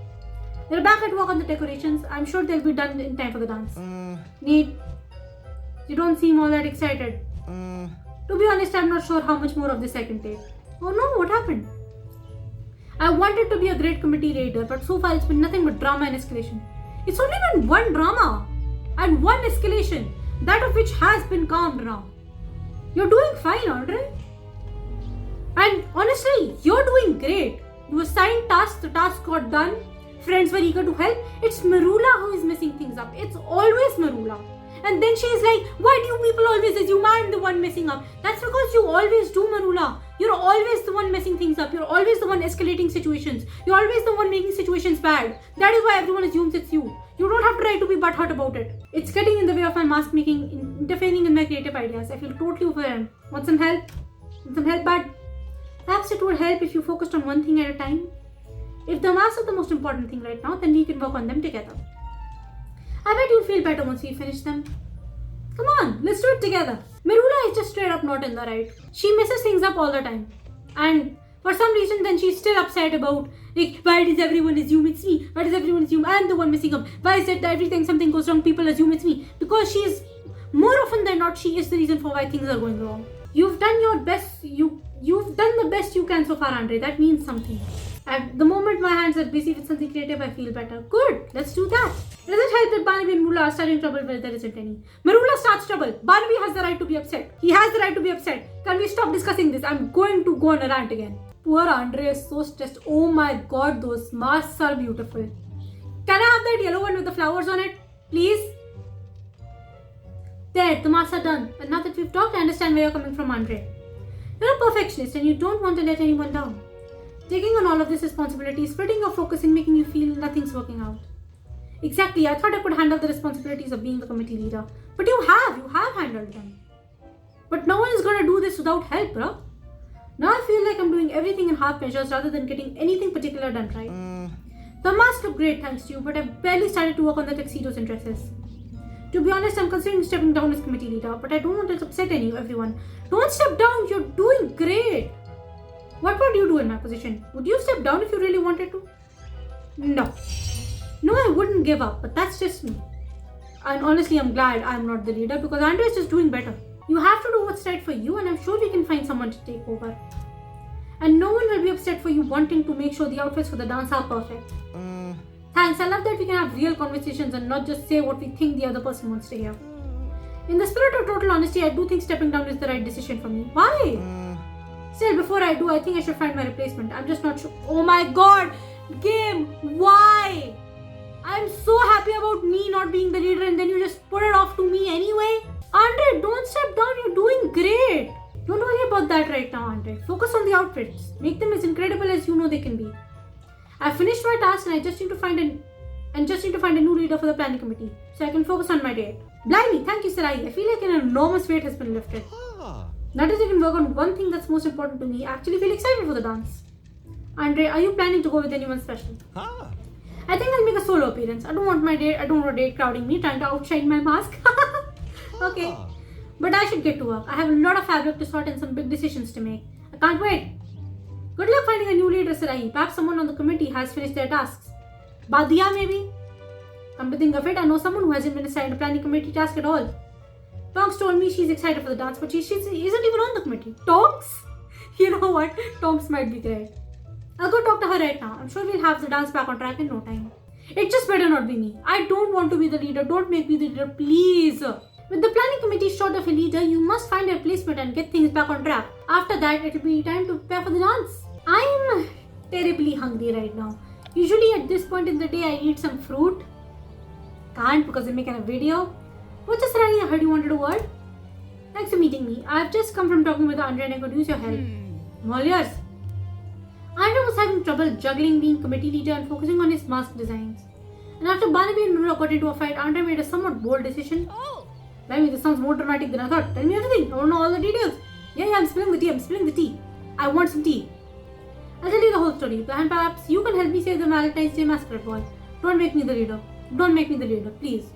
They're back at work on the decorations. I'm sure they'll be done in time for the dance. Neat. You don't seem all that excited. To be honest, I'm not sure how much more of this I can take. Oh no, what happened? I wanted to be a great committee leader, but so far it's been nothing but drama and escalation. It's only been one drama and one escalation, that of which has been calmed now. You're doing fine, Andre. And honestly, you're doing great. You assigned tasks, the task got done. Friends were eager to help. It's Marula who is messing things up. It's always Marula. And then she's like, why do you people always assume I'm the one messing up? That's because you always do, Marula. You're always the one messing things up. You're always the one escalating situations. You're always the one making situations bad. That is why everyone assumes it's you. You don't have to try to be butthurt about it. It's getting in the way of my mask making, interfering in my creative ideas. I feel totally overwhelmed. Want some help? Want some help, bud? Perhaps it would help if you focused on one thing at a time. If the masks are the most important thing right now, then we can work on them together. I bet you'll feel better once we finish them. Come on, let's do it together. Marula is just straight up not in the right. She messes things up all the time. And for some reason then she's still upset about why does everyone assume it's me? Why does everyone assume I'm the one messing up? Why is it that every time something goes wrong, people assume it's me? Because she's, more often than not, she is the reason for why things are going wrong. You've done your best. You've done the best you can so far, Andre. That means something. At the moment my hands are busy with something creative, I feel better. Good, let's do that. Does it help that Barnaby and Marula are starting trouble where there isn't any? Marula starts trouble. Barnaby has the right to be upset. He has the right to be upset. Can we stop discussing this? I'm going to go on a rant again. Poor Andre is so stressed. Oh my god, those masks are beautiful. Can I have that yellow one with the flowers on it? Please? There, the masks are done. And now that we've talked, I understand where you're coming from, Andre. You're a perfectionist and you don't want to let anyone down. Taking on all of this responsibility, spreading your focus and making you feel nothing's working out. Exactly, I thought I could handle the responsibilities of being the committee leader. But you have handled them. But no one is going to do this without help, bro. Now I feel like I'm doing everything in half measures rather than getting anything particular done right. The masks look great thanks to you, but I've barely started to work on the tuxedos and dresses. To be honest, I'm considering stepping down as committee leader, but I don't want to upset everyone. Don't step down, you're doing great. What would you do in my position? Would you step down if you really wanted to? No. No, I wouldn't give up, but that's just me. And honestly, I'm glad I'm not the leader because Andre is just doing better. You have to do what's right for you and I'm sure we can find someone to take over. And no one will be upset for you wanting to make sure the outfits for the dance are perfect. Thanks, I love that we can have real conversations and not just say what we think the other person wants to hear. In the spirit of total honesty, I do think stepping down is the right decision for me. Why? Still, before I do, I think I should find my replacement. I'm just not sure. Oh my god! Game! Why? I'm so happy about me not being the leader and then you just put it off to me anyway. Andre, don't step down. You're doing great. Don't worry about that right now, Andre. Focus on the outfits. Make them as incredible as you know they can be. I've finished my task and I just need to find a new leader for the planning committee so I can focus on my date. Blimey, thank you, Sarai. I feel like an enormous weight has been lifted. That is, you can work on one thing that's most important to me. I actually feel excited for the dance. Andre, are you planning to go with anyone special? I think I'll make a solo appearance. I don't want a date crowding me, trying to outshine my mask. Okay. But I should get to work. I have a lot of fabric to sort and some big decisions to make. I can't wait. Good luck finding a new leader, Sarahi. Perhaps someone on the committee has finished their tasks. Badia, maybe? Come to think of it, I know someone who hasn't been assigned a planning committee task at all. Tonks told me she's excited for the dance, but she isn't even on the committee. Tonks? You know what? Tonks might be great. I'll go talk to her right now. I'm sure we'll have the dance back on track in no time. It just better not be me. I don't want to be the leader. Don't make me the leader, please. With the planning committee short of a leader, you must find a replacement and get things back on track. After that, it'll be time to prepare for the dance. I'm terribly hungry right now. Usually at this point in the day, I eat some fruit. Can't because I'm making a video. What's this, Rani? I heard you wanted a word. Thanks for meeting me. I've just come from talking with Andre and I could use your help. I'm all yours. Andre was having trouble juggling being committee leader and focusing on his mask designs. And after Barnaby and Miro got into a fight, Andre made a somewhat bold decision. I mean, this sounds more dramatic than I thought. Tell me everything. I want to know all the details. Yeah, I'm spilling the tea. I want some tea. I'll tell you the whole story. And perhaps you can help me save the Valentine's Day Masquerade ball. Don't make me the leader. Please.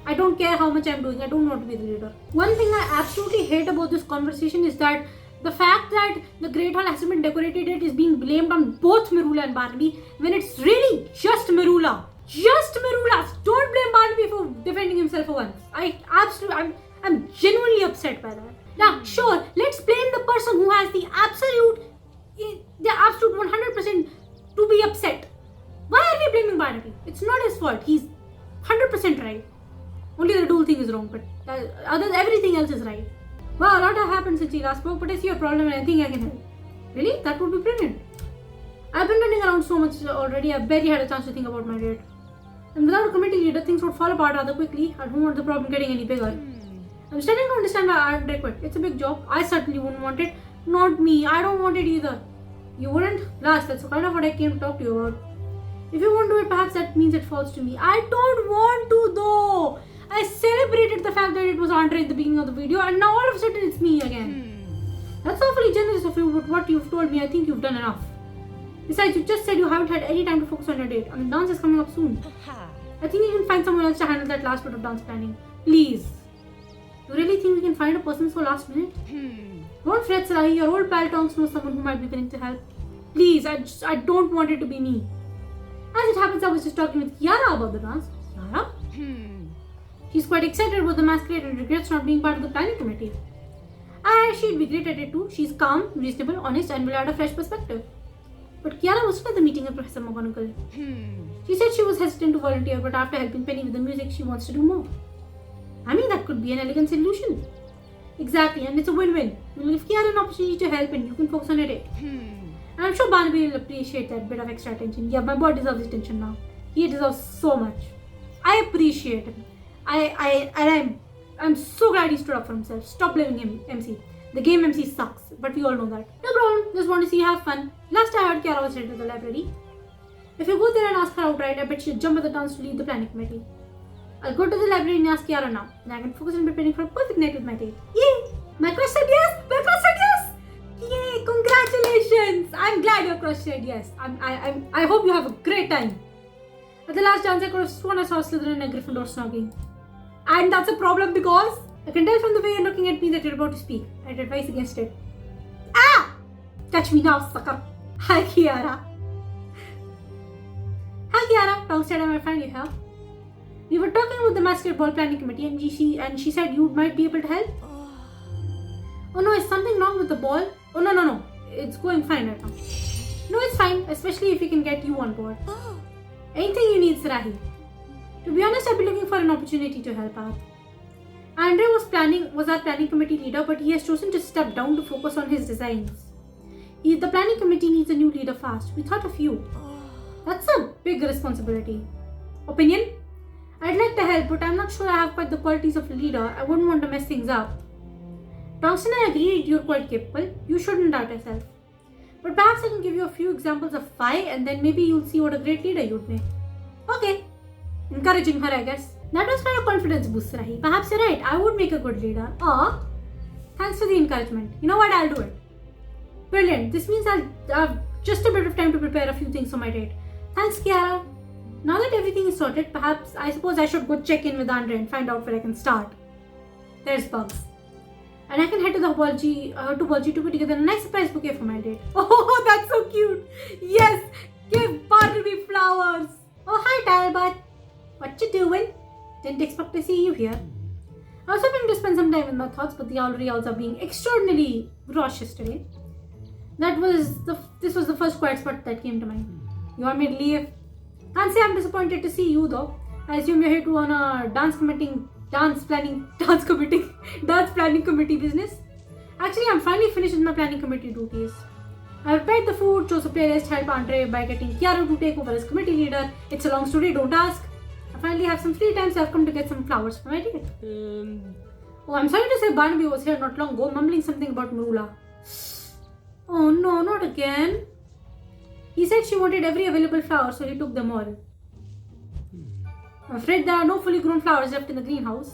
I don't care how much I'm doing. I don't want to be the leader. One thing I absolutely hate about this conversation is that the fact that the Great Hall hasn't been decorated yet is being blamed on both Mirula and Barnaby when it's really just Mirula. Just Mirula. Don't blame Barnaby for defending himself for once. I'm genuinely upset by that. Now, sure, let's blame the person who has the absolute 100% to be upset. Why are we blaming Barnaby? It's not his fault. He's 100% right. Only the dual thing is wrong, but everything else is right. Wow, a lot has happened since we last spoke, but I see your problem and I think I can help. Really? That would be brilliant. I've been running around so much already, I've barely had a chance to think about my date. And without a committee leader, things would fall apart rather quickly. I don't want the problem getting any bigger. I'm starting to understand why I'd quit. It's a big job. I certainly wouldn't want it. Not me. I don't want it either. You wouldn't? Blast, that's kind of what I came to talk to you about. If you won't do it, perhaps that means it falls to me. I don't want to though. I celebrated the fact that it was Andre at the beginning of the video and now all of a sudden it's me again. That's awfully generous of you, but what you've told me, I think you've done enough. Besides, you just said you haven't had any time to focus on your date and the dance is coming up soon. I think you can find someone else to handle that last bit of dance planning. Please. You really think we can find a person so last minute? Don't fret, Sarahi. Your old pal Tonks knows someone who might be willing to help. Please, I don't want it to be me. As it happens, I was just talking with Kiara about the dance. Kiara? She's quite excited about the masquerade and regrets not being part of the planning committee. She'd be great at it too. She's calm, reasonable, honest, and will add a fresh perspective. But Kiara wasn't at the meeting with Professor McGonagall. She said she was hesitant to volunteer, but after helping Penny with the music, she wants to do more. I mean, that could be an elegant solution. Exactly, and it's a win-win. You'll give Kiara an opportunity to help and you can focus on your date. And I'm sure Barnaby will appreciate that bit of extra attention. Yeah, my boy deserves attention now. He deserves so much. I appreciate him. I'm so glad he stood up for himself. Stop blaming him, MC. The game MC sucks, but we all know that. No problem, just want to see you have fun. Last I heard, Kiara was headed to the library. If you go there and ask her outright, I bet she'll jump at the chance to lead the planning committee. I'll go to the library and ask Kiara now, and I can focus on preparing for a perfect night with my date. Yay! My crush said yes! My crush said yes! Yay! Congratulations! I'm glad your crush said yes. I hope you have a great time. At the last dance, I could have sworn I saw Slytherin and Gryffindor snogging. And that's a problem because I can tell from the way you're looking at me that you're about to speak. I'd advise against it. Ah! Touch me now, sucker. Hi, Kiara. Hi, Kiara. Tonks said I might find you here. We were talking with the Masquerade Ball Planning Committee and she said you might be able to help. Oh no, is something wrong with the ball? Oh no. It's going fine right now. No, it's fine, especially if we can get you on board. Anything you need, Sarahi. To be honest, I've been looking for an opportunity to help out. Andre was our planning committee leader, but he has chosen to step down to focus on his designs. The planning committee needs a new leader fast. We thought of you. That's a big responsibility. Opinion? I'd like to help, but I'm not sure I have quite the qualities of a leader. I wouldn't want to mess things up. Tonks and I agreed you're quite capable. You shouldn't doubt yourself. But perhaps I can give you a few examples of why, and then maybe you'll see what a great leader you'd make. Okay. Encouraging her, I guess. That was kind of confidence boost, Rahi. Perhaps you're right. I would make a good leader. Or Thanks for the encouragement. You know what? I'll do it. Brilliant. This means I'll have just a bit of time to prepare a few things for my date. Thanks, Kiara. Now that everything is sorted, perhaps I suppose I should go check in with Andre and find out where I can start. There's Bugs. And I can head to the Bolgi to put together a nice surprise bouquet for my date. Oh, that's so cute. Yes, give Barnaby flowers. Oh, hi, Talbot. What you doing? Didn't expect to see you here. I was hoping to spend some time with my thoughts, but the owls are being extraordinarily raucous today. This was the first quiet spot that came to mind. You want me to leave? Can't say I'm disappointed to see you though. I assume you're here to run a dance planning committee business. Actually, I'm finally finished with my planning committee duties. I prepared the food, chose a playlist, helped Andre by getting Kiara to take over as committee leader. It's a long story, don't ask. I finally have some free time, so I've come to get some flowers for my date. Oh, I'm sorry to say Barnaby was here not long ago, mumbling something about Marula. Oh no, not again. He said she wanted every available flower, so he took them all. I'm afraid there are no fully grown flowers left in the greenhouse.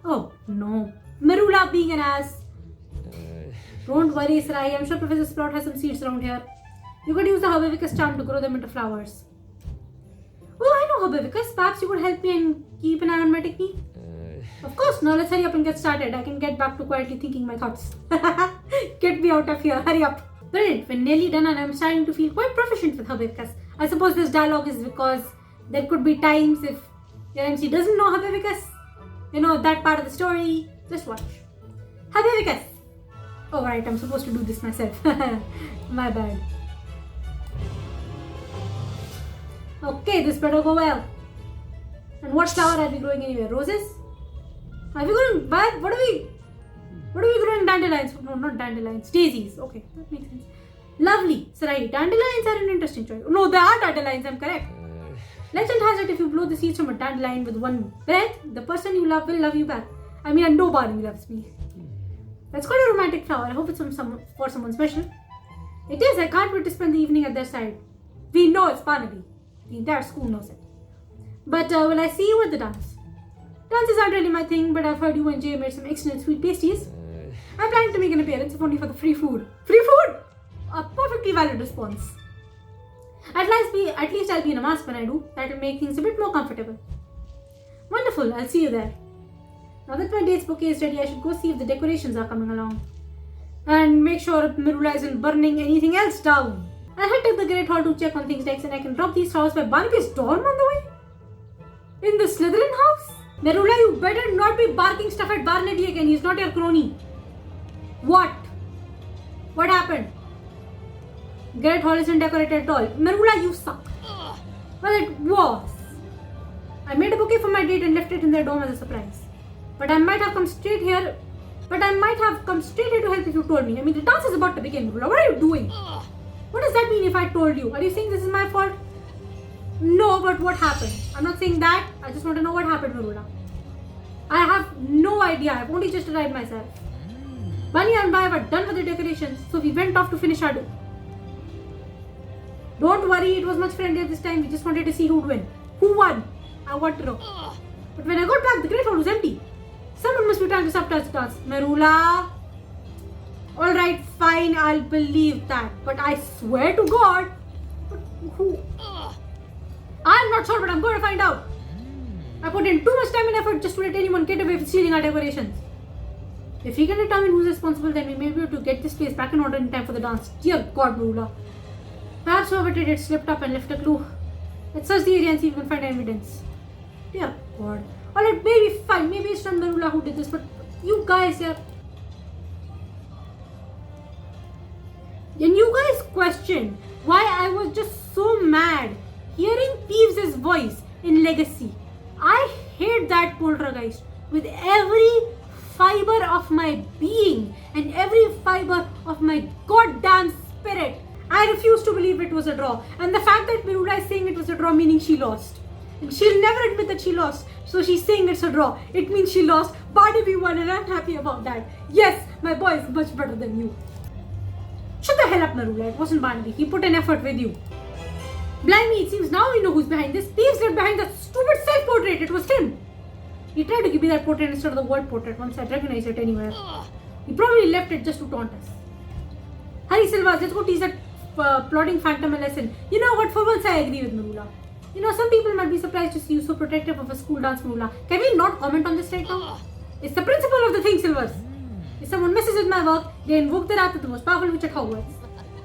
Oh no. Marula being an ass. Don't worry, Sarai. I'm sure Professor Sprout has some seeds around here. You could use the Herbivicus charm to grow them into flowers. Oh, I know Herbivicus. Perhaps you could help me and keep an eye on my technique. Of course. Now let's hurry up and get started. I can get back to quietly thinking my thoughts. Get me out of here. Hurry up. Brilliant. We're nearly done and I'm starting to feel quite proficient with Herbivicus. I suppose this dialogue is because there could be times if your MC doesn't know Herbivicus. You know, that part of the story. Just watch. Herbivicus. Oh, right. I'm supposed to do this myself. My bad. Okay, this better go well. And what flower are we growing anyway? Roses? Are we growing what? What are we growing? Dandelions? No, not dandelions. Daisies. Okay, that makes sense. Lovely. Sarai, dandelions are an interesting choice. No, they are dandelions. I'm correct. Legend has it if you blow the seeds from a dandelion with one breath, the person you love will love you back. I mean, and nobody loves me. That's quite a romantic flower. I hope it's for someone special. It is. I can't wait to spend the evening at their side. We know it's Barnaby. The entire school knows it. But will I see you at the dance? Dances aren't really my thing, but I've heard you and Jay made some excellent sweet pasties. I'm planning to make an appearance, if only for the free food. Free food! A perfectly valid response. At least I'll be in a mask when I do. That'll make things a bit more comfortable. Wonderful, I'll see you there. Now that my date's bouquet is ready, I should go see if the decorations are coming along. And make sure Marula isn't burning anything else down. I'll head to the Great Hall to check on things next and I can drop these flowers by Barnaby's dorm on the way? In the Slytherin house? Marula, you better not be barking stuff at Barnaby again. He's not your crony. What? What happened? Great Hall isn't decorated at all. Marula, you suck. Well, it was. I made a bouquet for my date and left it in their dorm as a surprise. But I might have come straight here to help if you told me. I mean, the dance is about to begin. Marula, what are you doing? What does that mean if I told you? Are you saying this is my fault? No, but what happened? I'm not saying that. I just want to know what happened, Marula. I have no idea. I've only just arrived myself. Bunny and I were done with the decorations, so we went off to finish our day. Don't worry, it was much friendlier this time. We just wanted to see who'd win. Who won? I want to know. But when I got back, the Great Hall was empty. Someone must be trying to sabotage the dance. Marula. Alright, fine, I'll believe that. But I swear to God. But who? I'm not sure, but I'm going to find out. I put in too much time and effort just to let anyone get away with stealing our decorations. If we can determine who's responsible, then we may be able to get this place back in order in time for the dance. Dear God, Marula. Perhaps whoever did it slipped up and left a clue. Let's search the area and see if we can find evidence. Dear God. Alright, maybe fine. Maybe it's not Marula who did this, but you guys here. And you guys questioned why I was just so mad hearing Peeves' voice in Legacy. I hate that poltergeist with every fiber of my being and every fiber of my goddamn spirit. I refuse to believe it was a draw. And the fact that Marula is saying it was a draw meaning she lost. And she'll never admit that she lost. So she's saying it's a draw. It means she lost. Barnaby won and I'm happy about that. Yes, my boy is much better than you. Shut the hell up, Marula. It wasn't Barnaby. He put an effort with you. Blimey, it seems now we know who's behind this. Peeves left behind that stupid self-portrait. It was him. He tried to give me that portrait instead of the word portrait once I'd recognize it anywhere. He probably left it just to taunt us. Hurry, Silvers, let's go teach that plotting phantom a lesson. You know what, for once I agree with Marula. You know, some people might be surprised to see you so protective of a school dance, Marula. Can we not comment on this right now? It's the principle of the thing, Silvers. If someone messes with my work, they invoke the wrath of the most powerful witch at Hogwarts.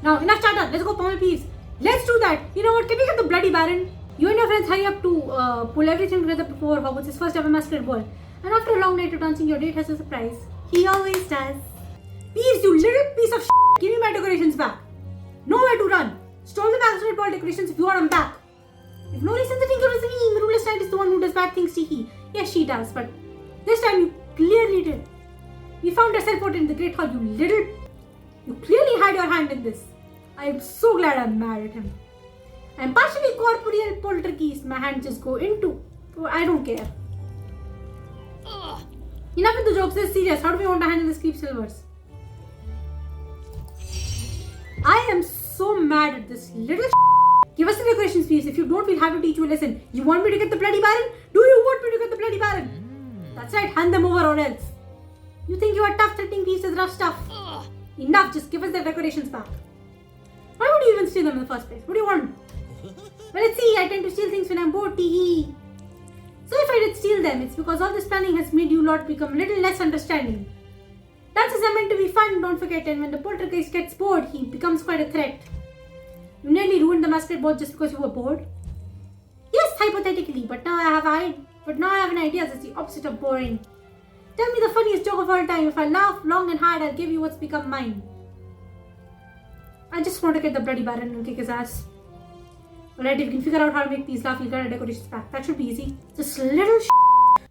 Now, enough chatter. Let's go pummel peas. Let's do that. You know what? Can we get the bloody Baron? You and your friends hurry up to pull everything together before Hogwarts' first ever Masquerade ball. And after a long night of dancing, your date has a surprise. He always does. Peas, you little piece of shit. Give me my decorations back. Nowhere to run. Stole the Masquerade ball decorations if you want them back. If no reason to think it was me, Marula's Knight is the one who does bad things, Tiki. Yes, she does, but this time you clearly did. We found ourselves out in the Great Hall, You clearly had your hand in this. I am so glad I'm mad at him. I'm partially corporeal poltergeist. My hands just go into... I don't care. Enough with the jokes, this is serious. How do we want to handle this creep Silvers? I am so mad at this little Give us the decorations, please. If you don't, we'll have to teach you a lesson. You want me to get the bloody Baron? Do you want me to get the bloody Baron? That's right, hand them over or else. You think you are tough threatening thieves with rough stuff? Enough, just give us the decorations back. Why would you even steal them in the first place? What do you want? Well, let's see, I tend to steal things when I'm bored, tee. So if I did steal them, it's because all this planning has made you lot become a little less understanding. Dances are meant to be fun, don't forget, and when the poltergeist gets bored, he becomes quite a threat. You nearly ruined the masquerade ball just because you were bored? Yes, hypothetically, but now I have an idea that's the opposite of boring. Tell me the funniest joke of all time. If I laugh long and hard, I'll give you what's become mine. I just want to get the bloody Baron and kick his ass. Alright, if you can figure out how to make these laugh, you'll get our decorations back. That should be easy. Just little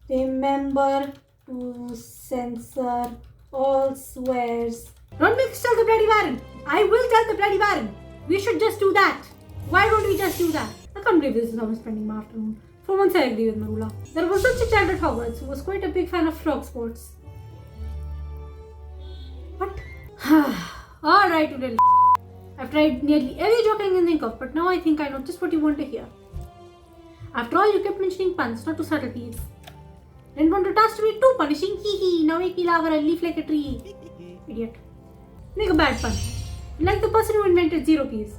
Remember to censor all swears. Don't make us tell the bloody Baron. I will tell the bloody Baron. We should just do that. Why don't we just do that? I can't believe this is how I'm spending my afternoon. For once I agree with Marula. There was such a child at Hogwarts who was quite a big fan of frog sports. What? Alright, you little I've tried nearly every joke I can think of, but now I think I know just what you want to hear. After all, you kept mentioning puns, not to subtleties. Didn't want your task to be too punishing. Hee hee, now make me laugh or I'll leaf like a tree. Idiot. Make a bad pun. Like the person who invented zero keys.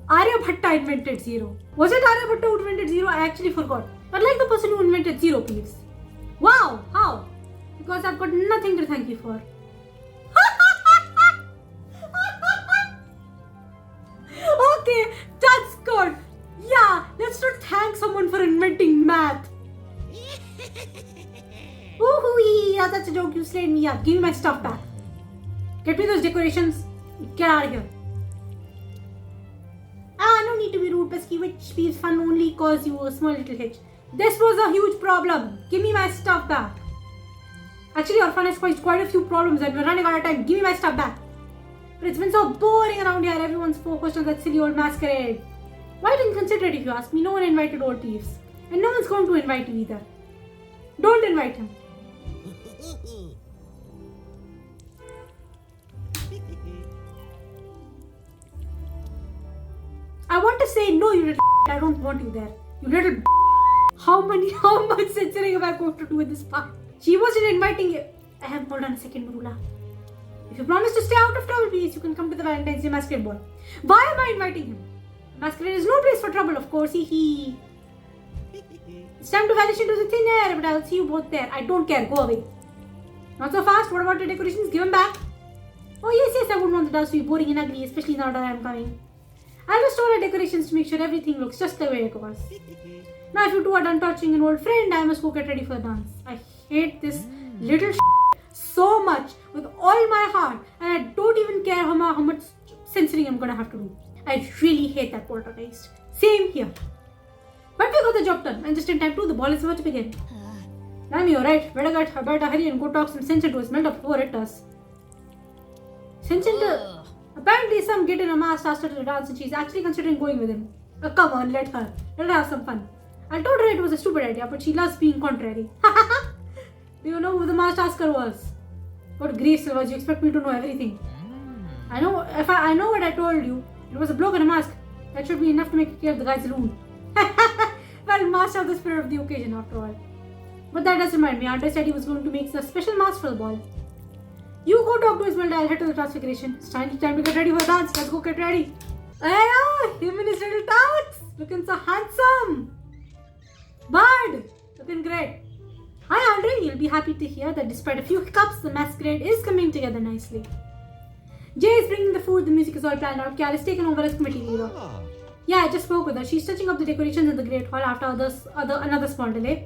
Aryabhatta invented zero. Was it Aryabhatta who invented zero? I actually forgot. But like the person who invented zero peeves. Wow, how? Because I've got nothing to thank you for. Okay, that's good. Yeah, let's not thank someone for inventing math. Ooh, yeah, that's a joke. You slayed me. Yeah, give me my stuff back. Get me those decorations. Get out of here. No need to be rude, pesky witch. Peeves fun only cause you a small little hitch. This was a huge problem. Give me my stuff back. Actually, our fun has caused quite a few problems and we're running out of time. Give me my stuff back. But it's been so boring around here. Everyone's focused on that silly old masquerade. Why didn't consider it if you ask me? No one invited old thieves. And no one's going to invite you either. Don't invite him. I want to say no, you little I don't want you there. You little How much censoring am I going to do in this part? She wasn't inviting you. Hold on a second, Marula. If you promise to stay out of trouble, please, you can come to the Valentine's Day Masquerade ball. Why am I inviting him? Masquerade is no place for trouble, of course. It's time to vanish into the thin air, but I'll see you both there. I don't care. Go away. Not so fast. What about the decorations? Give them back. Oh, yes, I wouldn't want the dance to be boring and ugly, especially now that I'm coming. I'll just store the decorations to make sure everything looks just the way it was. Now, if you two are done torturing an old friend, I must go get ready for the dance. I hate this little so much with all my heart, and I don't even care how much censoring I'm gonna have to do. I really hate that poltergeist. Same here. But we got the job done, and just in time too, the ball is about to begin. Damn, you're right. Better hurry and go talk some sense into his melt up before it does. Sense into... Apparently some kid in a mask asked her to dance and she's actually considering going with him. Come on, let her. Let her have some fun. I told her it was a stupid idea, but she loves being contrary. Do you know who the masked asker was? What grief, Silvers, you expect me to know everything. I know what I told you. It was a bloke in a mask. That should be enough to make it clear the guy's rude. Well, masks are the spirit of the occasion after all. But that does remind me, Andre said he was going to make a special mask for the ball. You go talk to Ismail, I'll head to the transfiguration. It's time to get ready for a dance. Let's go get ready. Hey, him and his little tots. Looking so handsome. Bud, looking great. Hi Andre, you'll be happy to hear that despite a few hiccups, the masquerade is coming together nicely. Jay is bringing the food, the music is all planned out. Kiara is taken over as committee leader. Yeah, I just spoke with her. She's touching up the decorations in the Great Hall after another small delay.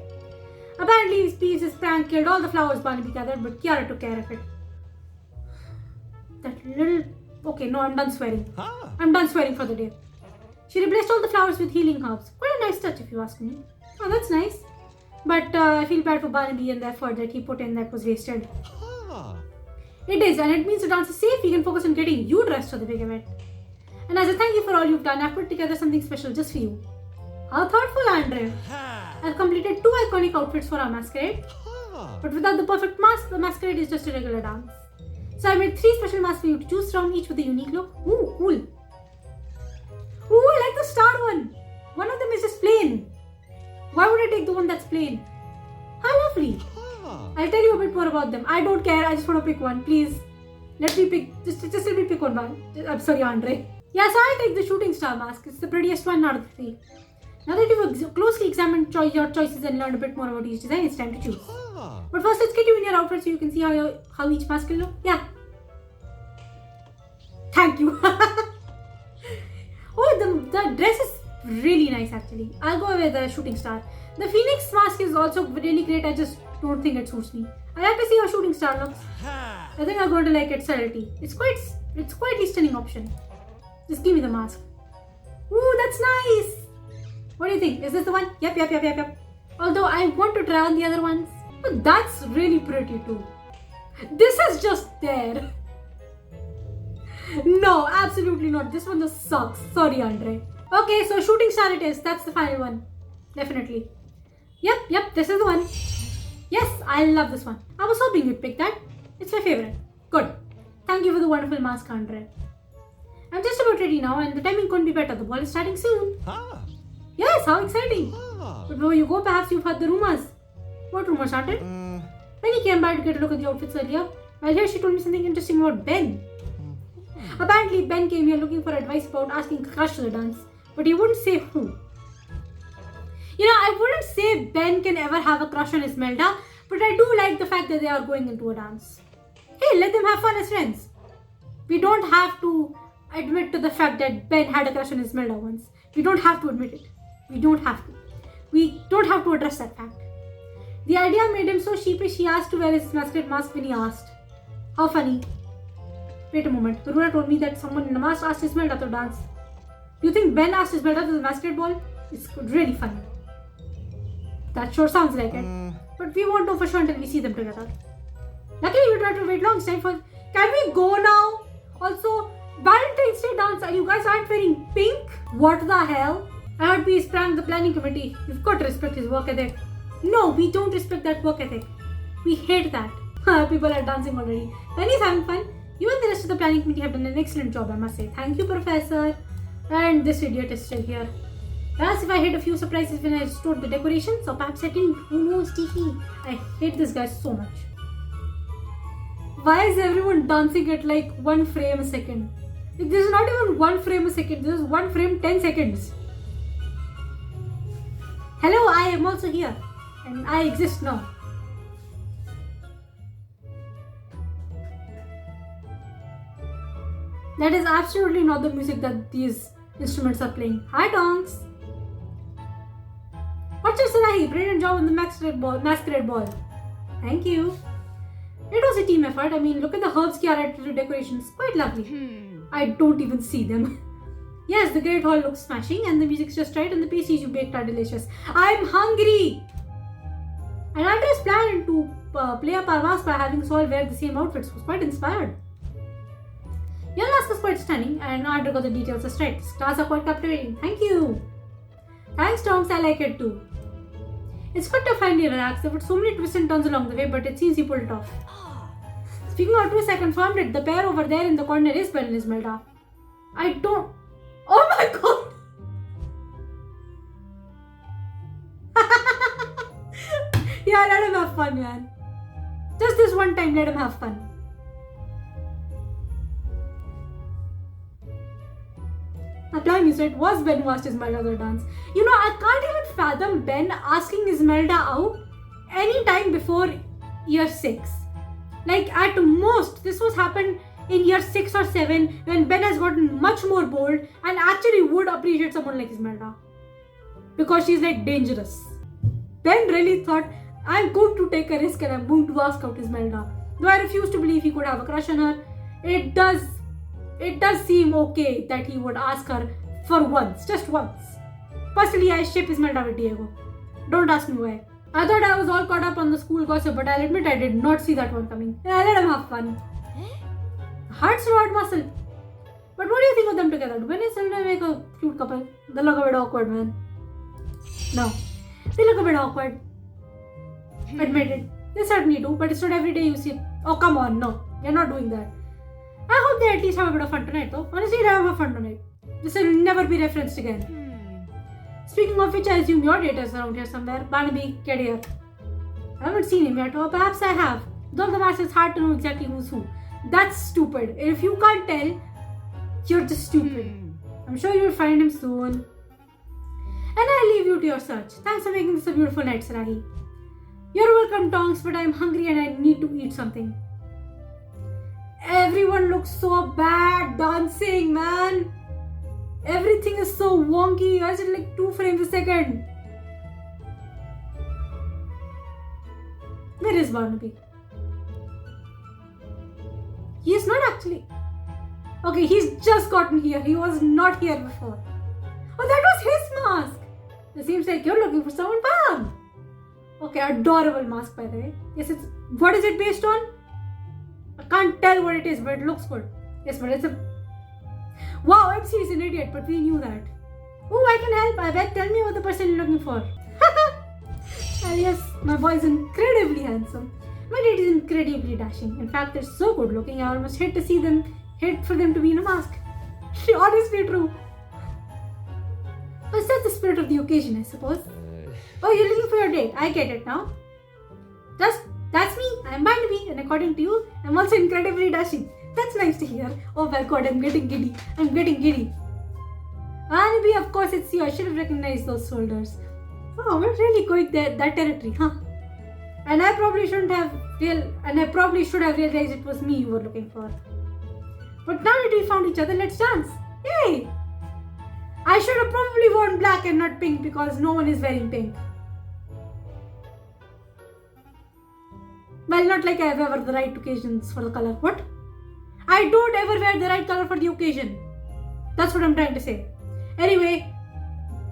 Apparently, Peeves' prank killed all the flowers Barnaby gathered, but Kiara took care of it. That little... Okay, no, I'm done swearing. I'm done swearing for the day. She replaced all the flowers with healing herbs. Quite a nice touch if you ask me. Oh, that's nice. But I feel bad for Barnaby and the effort that he put in that was wasted. It is, and it means the dance is safe. We can focus on getting you dressed for the big event. And as a thank you for all you've done, I've put together something special just for you. How thoughtful, Andre. I've completed 2 iconic outfits for our masquerade. But without the perfect mask, the masquerade is just a regular dance. So I made 3 special masks for you to choose from, each with a unique look. Ooh, cool. Ooh, I like the star one. One of them is just plain. Why would I take the one that's plain? How lovely. I'll tell you a bit more about them. I don't care. I just want to pick one. Please. Let me pick. Just let me pick one. I'm sorry, Andre. Yeah, so I'll take the shooting star mask. It's the prettiest one out of the 3. Now that you've closely examined your choices and learned a bit more about each design, it's time to choose. But first, let's get you in your outfit so you can see how each mask will look. Yeah. Thank you. Oh, the dress is really nice actually. I'll go with the shooting star. The phoenix mask is also really great. I just don't think it suits me. I like to see how shooting star looks. I think I'm going to like it subtlety. It's quite a stunning option. Just give me the mask. Ooh, that's nice. What do you think? Is this the one? Yep. Although I want to try on the other ones. But that's really pretty too. This is just there. No, absolutely not. This one just sucks. Sorry, Andre. Okay, so shooting star it is. That's the final one. Definitely. Yep, this is the one. Yes, I love this one. I was hoping you'd pick that. It's my favorite. Good. Thank you for the wonderful mask, Andre. I'm just about ready now and the timing couldn't be better. The ball is starting soon. Yes, how exciting. But before you go, perhaps you've heard the rumors. What rumors started? Penny came by to get a look at the outfits earlier. While here, she told me something interesting about Ben. Apparently, Ben came here looking for advice about asking Crush to the dance. But he wouldn't say who. You know, I wouldn't say Ben can ever have a crush on Esmeralda, but I do like the fact that they are going into a dance. Hey, let them have fun as friends. We don't have to admit to the fact that Ben had a crush on Esmeralda once. We don't have to admit it. We don't have to. We don't have to address that fact. The idea made him so sheepish he asked to wear his masquerade mask when he asked. How funny. Wait a moment. The ruler told me that someone in a mask asked Esmeralda to dance. Do you think Ben asked Esmeralda to the masquerade ball? It's really funny. That sure sounds like it. But we won't know for sure until we see them together. Luckily, we don't have to wait long. It's time for... Can we go now? Also, Valentine's Day dance and you guys aren't wearing pink? What the hell? I heard P pranked the planning committee. You've got to respect his work ethic. No, we don't respect that work ethic. We hate that. People are dancing already. Penny's having fun. You and the rest of the planning committee have done an excellent job, I must say. Thank you, Professor. And this idiot is still here. As if I had a few surprises when I restored the decorations, or perhaps I didn't. Who knows, Tiki? I hate this guy so much. Why is everyone dancing at like 1 frame a second? Like, this is not even 1 frame a second. This is 1 frame 10 seconds. Hello, I am also here. And I exist now. That is absolutely not the music that these instruments are playing. Hi, donks. What's your Sarahi? Brilliant job on the masquerade ball. Thank you. It was a team effort. I mean, look at the herbs Kiara did to decorations. Quite lovely. I don't even see them. Yes, the Great Hall looks smashing and the music's just right and the pastries you baked are delicious. I'm hungry! And Andre's plan to play up our mask by having us all wear the same outfits was quite inspired. Your mask was quite stunning and Andre got the details just right. The stars are quite captivating. Thank you! Thanks, Toms. I like it too. It's quite to find you relaxed. There were so many twists and turns along the way, but it seems you pulled it off. Speaking of twists, I confirmed it. The pair over there in the corner is Ben and Esmeralda. I don't... Oh my god! Yeah, let him have fun, man. Just this one time, let him have fun. it was Ben who asked Ismelda to dance. You know, I can't even fathom Ben asking Ismelda out any time before year 6. Like at most, this was happened in year 6 or 7 when Ben has gotten much more bold and actually would appreciate someone like Ismelda. Because she's like dangerous. Ben really thought, I'm going to take a risk and I'm going to ask out Ismelda. Though I refuse to believe he could have a crush on her, it does seem okay that he would ask her for once, just once. Personally, I ship Ismelda with Diego. Don't ask me why. I thought I was all caught up on the school gossip, but I'll admit I did not see that one coming. I let him have fun. Heart's to heart muscle. But what do you think of them together? Do Ben and Ismelda make a cute couple? They look a bit awkward, man. No. They look a bit awkward. Admit it. They certainly do, but it's not every day you see. Oh, come on, no. You're not doing that. I hope they at least have a bit of fun tonight, though. Honestly, they have fun tonight. This will never be referenced again. Speaking of which, I assume your data is around here somewhere. Barnaby, get here. I haven't seen him yet, or perhaps I have. Though the mask, it's hard to know exactly who's who. That's stupid. If you can't tell, you're just stupid. I'm sure you'll find him soon. And I leave you to your search. Thanks for making this a beautiful night, Sarahi. You're welcome, Tonks, but I'm hungry and I need to eat something. Everyone looks so bad dancing, man. Everything is so wonky. Why is it like 2 frames a second? Where is Barnaby? He is not actually. Okay, he's just gotten here. He was not here before. Oh, that was his mask. It seems like you're looking for someone, Pam. Okay, adorable mask, by the way. Yes, it's. What is it based on? I can't tell what it is, but it looks good. Yes, but it's a. Wow, MC is an idiot, but we knew that. Oh, I can help. I bet. Tell me what the person you're looking for. And yes, my boy is incredibly handsome. My date is incredibly dashing. In fact, they're so good looking. I almost hate for them to be in a mask. Honestly true. But that's the spirit of the occasion, I suppose. Oh, you're looking for your date. I get it now. That's me. I'm Barnaby, and according to you, I'm also incredibly dashing. That's nice to hear. Oh my god, I'm getting giddy. Barnaby, of course it's you. I should have recognized those shoulders. Oh, we're really going that territory, huh? And I probably should have realized it was me you were looking for. But now that we found each other, let's dance. Yay! I should have probably worn black and not pink because no one is wearing pink. Well, not like I have ever the right occasions for the color. What? I don't ever wear the right color for the occasion. That's what I'm trying to say. Anyway,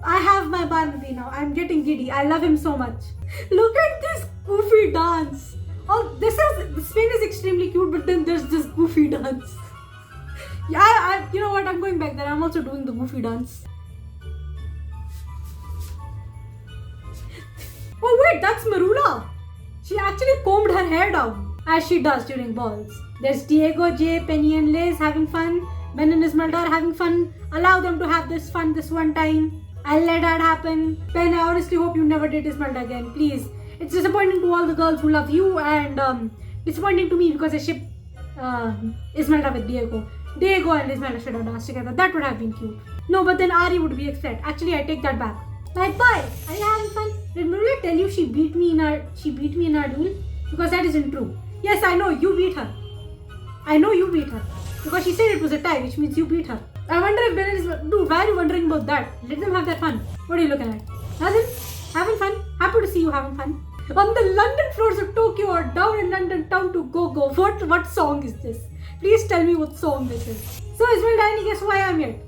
I have my Barnaby now. I'm getting giddy. I love him so much. Look at this goofy dance. Oh, the spin is extremely cute, but then there's this goofy dance. Yeah, you know what? I'm going back there. I'm also doing the goofy dance. Oh wait, that's Marula. She actually combed her hair down, as she does during balls. There's Diego, Jay, Penny and Liz having fun. Ben and Ismelda are having fun. Allow them to have this fun this one time. I'll let that happen. Ben, I honestly hope you never date Ismelda again, please. It's disappointing to all the girls who love you and disappointing to me because I ship Ismelda with Diego. Diego and Ismelda should have danced together. That would have been cute. No, but then Ari would be upset. Actually, I take that back. My boy, are you having fun? Did Marula tell you she beat me in our duel? Because that isn't true. Yes, I know, you beat her. I know you beat her. Because she said it was a tie, which means you beat her. I wonder if Ben is... Dude, why are you wondering about that? Let them have their fun. What are you looking at? Nothing? Having fun? Happy to see you having fun. On the London floors of Tokyo or down in London town to go. What song is this? Please tell me what song this is. So Ismelda, any guess who I am yet?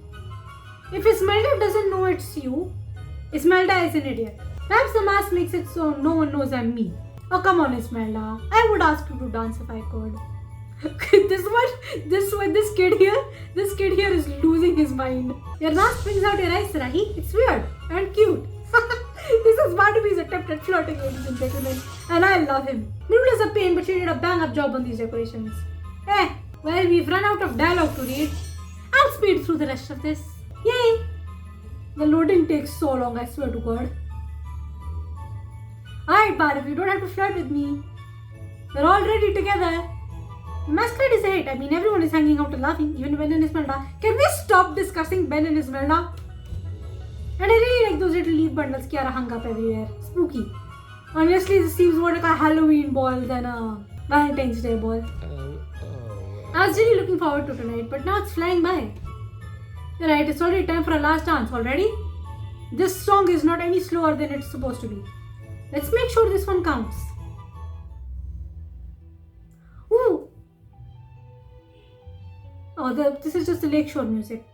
If Ismelda doesn't know it's you, Ismelda is an idiot. Perhaps the mask makes it so no one knows I'm me. Oh come on Ismelda, I would ask you to dance if I could. This kid here is losing his mind. Your mask brings out your eyes, Rahi. It's weird and cute. This is Barnaby's attempt at flirting, ladies and gentlemen, and I love him. Noodle is a pain, but she did a bang-up job on these decorations. Well, we've run out of dialogue to read. I'll speed through the rest of this. Yay! The loading takes so long, I swear to God. Alright, Barnaby, you don't have to flirt with me. We're already together. The Masquerade is a hit. I mean, everyone is hanging out and laughing, even Ben and Ismelda. Can we stop discussing Ben and Ismelda? those little leaf bundles ki are hung up everywhere. Spooky. Honestly, this seems more like a Halloween ball than a Valentine's Day ball. I was really looking forward to tonight, but now it's flying by. You're right, it's already time for a last dance already. This song is not any slower than it's supposed to be. Let's make sure this one counts. Ooh! Oh, this is just the lakeshore music.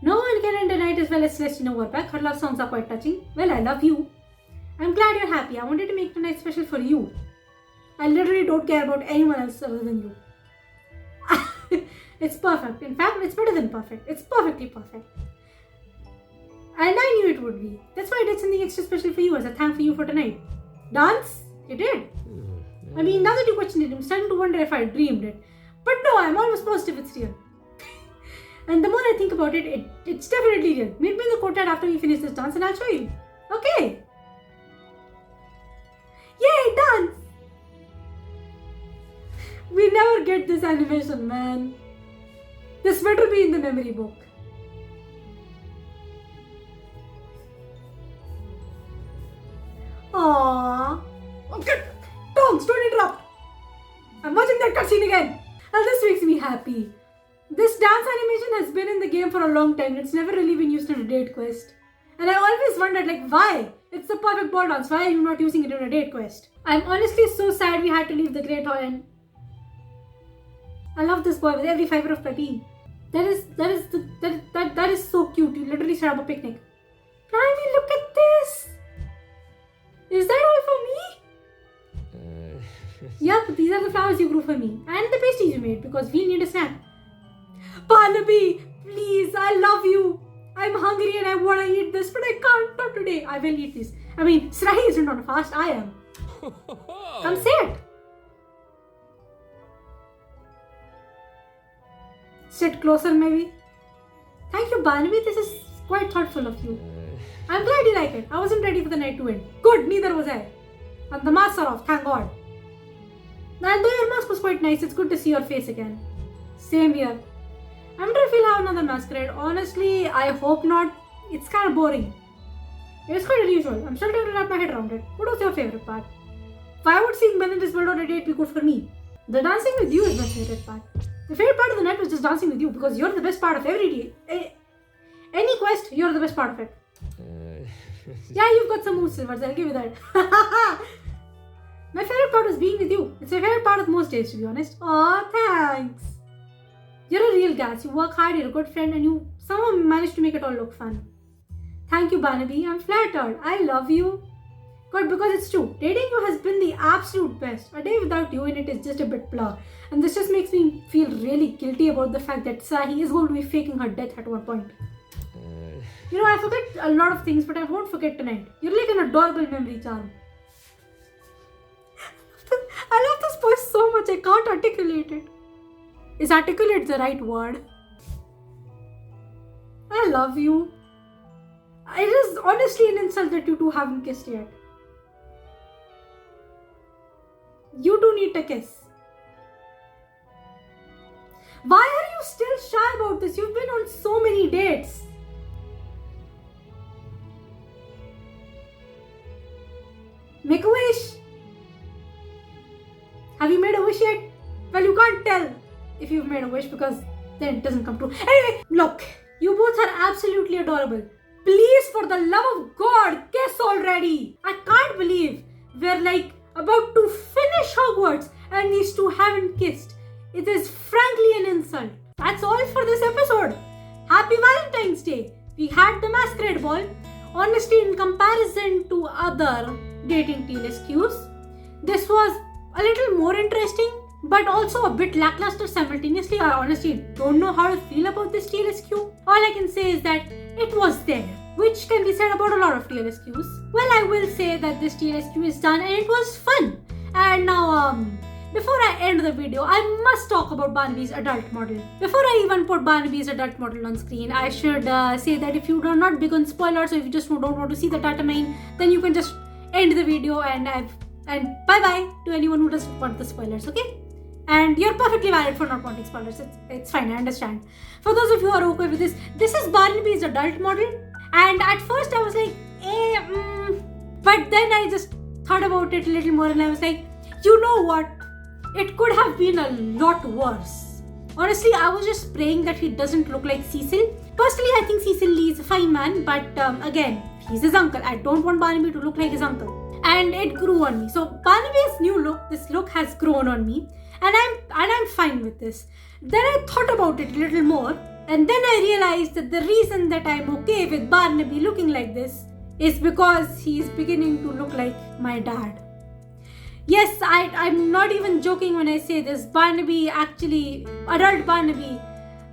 No one can end the night as well as Celestina Warpack. Her love songs are quite touching. Well, I love you. I'm glad you're happy. I wanted to make tonight special for you. I literally don't care about anyone else other than you. It's perfect. In fact, it's better than perfect. It's perfectly perfect. And I knew it would be. That's why I did something extra special for you as a thank for you for tonight. Dance? You did. I mean, now that you questioned it, I'm starting to wonder if I dreamed it. But no, I'm almost positive it's real. And the more I think about it, it's definitely real. Meet me in the courtyard after we finish this dance and I'll show you. Okay. Yay, dance! We never get this animation, man. This better be in the memory book. Aww. Okay. Tongs, don't interrupt. I'm watching that cutscene again. And this makes me happy. This dance animation has been in the game for a long time. It's never really been used in a date quest. And I always wondered, like, why? It's the perfect ball dance. Why are you not using it in a date quest? I'm honestly so sad we had to leave the Great Hall and I love this boy with every fiber of my being. That is so cute. You literally set up a picnic. Barnaby, look at this. Is that all for me? Yep, these are the flowers you grew for me. And the pastries you made because we need a snack. Barnaby, please, I love you. I'm hungry and I want to eat this, but I can't. Not today. I will eat this. I mean, Srahi isn't on a fast. I am. Come say it. Sit closer, maybe. Thank you, Barnaby. This is quite thoughtful of you. I'm glad you like it. I wasn't ready for the night to end. Good, neither was I. And the masks are off, thank God. And though your mask was quite nice, it's good to see your face again. Same here. I wonder if we'll have another masquerade. Honestly, I hope not. It's kind of boring. It's quite unusual. I'm still trying to wrap my head around it. What was your favorite part? Why would seeing Ben in this world on a date be good for me? The dancing with you is my favorite part. The favorite part of the night was just dancing with you because you're the best part of every day. Any quest, you're the best part of it. Yeah, you've got some moves, Silvers. I'll give you that. My favorite part was being with you. It's my favorite part of most days, to be honest. Aw, thanks. You're a real gas. You work hard, you're a good friend, and you somehow managed to make it all look fun. Thank you, Barnaby. I'm flattered. I love you. God, because it's true. Dating you has been the absolute best. A day without you in it is just a bit blah. And this just makes me feel really guilty about the fact that Sahi is going to be faking her death at one point. You know, I forget a lot of things, but I won't forget tonight. You're like an adorable memory charm. I love this voice so much, I can't articulate it. Is articulate the right word? I love you. It is honestly an insult that you two haven't kissed yet. You two need to kiss. Why are you still shy about this? You've been on so many dates. Make a wish. Have you made a wish yet? Well, you can't tell if you've made a wish because then it doesn't come true. Anyway, look, you both are absolutely adorable. Please, for the love of God, kiss already. I can't believe we're like about to finish Hogwarts and these two haven't kissed. It is frankly an insult. That's all for this episode. Happy Valentine's Day. We had the Masquerade Ball. Honestly, in comparison to other dating TLSQs, this was a little more interesting, but also a bit lackluster simultaneously. I honestly don't know how to feel about this TLSQ. All I can say is that it was there, which can be said about a lot of TLSQs. Well, I will say that this TLSQ is done and it was fun. And now, before I end the video, I must talk about Barnaby's adult model. Before I even put Barnaby's adult model on screen, I should say that if you are not big on spoilers, or if you just don't want to see the data mine, then you can just end the video and bye-bye to anyone who doesn't want the spoilers, okay? And you're perfectly valid for not wanting spoilers. It's fine, I understand. For those of you who are okay with this is Barnaby's adult model. And at first I was like, But then I just thought about it a little more and I was like, you know what? It could have been a lot worse. Honestly, I was just praying that he doesn't look like Cecil. Personally, I think Cecil Lee is a fine man, but again, he's his uncle. I don't want Barnaby to look like his uncle. And it grew on me. So Barnaby's new look, this look has grown on me, and I'm fine with this. Then I thought about it a little more, and then I realized that the reason that I'm okay with Barnaby looking like this is because he's beginning to look like my dad. Yes, I'm not even joking when I say this. Barnaby, actually, adult Barnaby,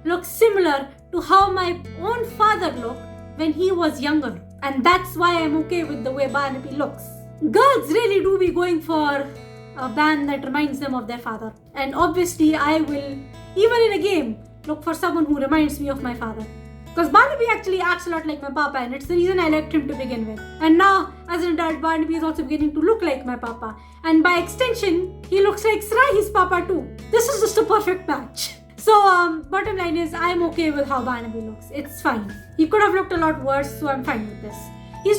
looks similar to how my own father looked when he was younger. And that's why I'm okay with the way Barnaby looks. Girls really do be going for a band that reminds them of their father. And obviously, I will, even in a game, look for someone who reminds me of my father. Because Barnaby actually acts a lot like my papa, and it's the reason I liked him to begin with. And now, as an adult, Barnaby is also beginning to look like my papa. And by extension, he looks like Srahi's papa too. This is just a perfect match. So, bottom line is, I'm okay with how Barnaby looks. It's fine. He could have looked a lot worse, so I'm fine with this. It's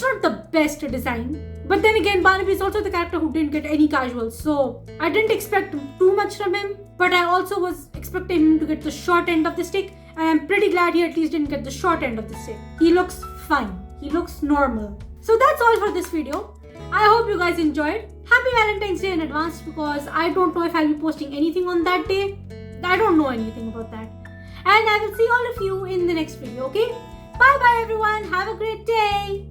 not the best design. But then again, Barnaby is also the character who didn't get any casuals, so I didn't expect too much from him. But I also was expecting him to get the short end of the stick, and I'm pretty glad he at least didn't get the short end of the stick. He looks fine. He looks normal. So that's all for this video. I hope you guys enjoyed. Happy Valentine's Day in advance, because I don't know if I'll be posting anything on that day. I don't know anything about that. And I will see all of you in the next video, okay? Bye bye everyone. Have a great day.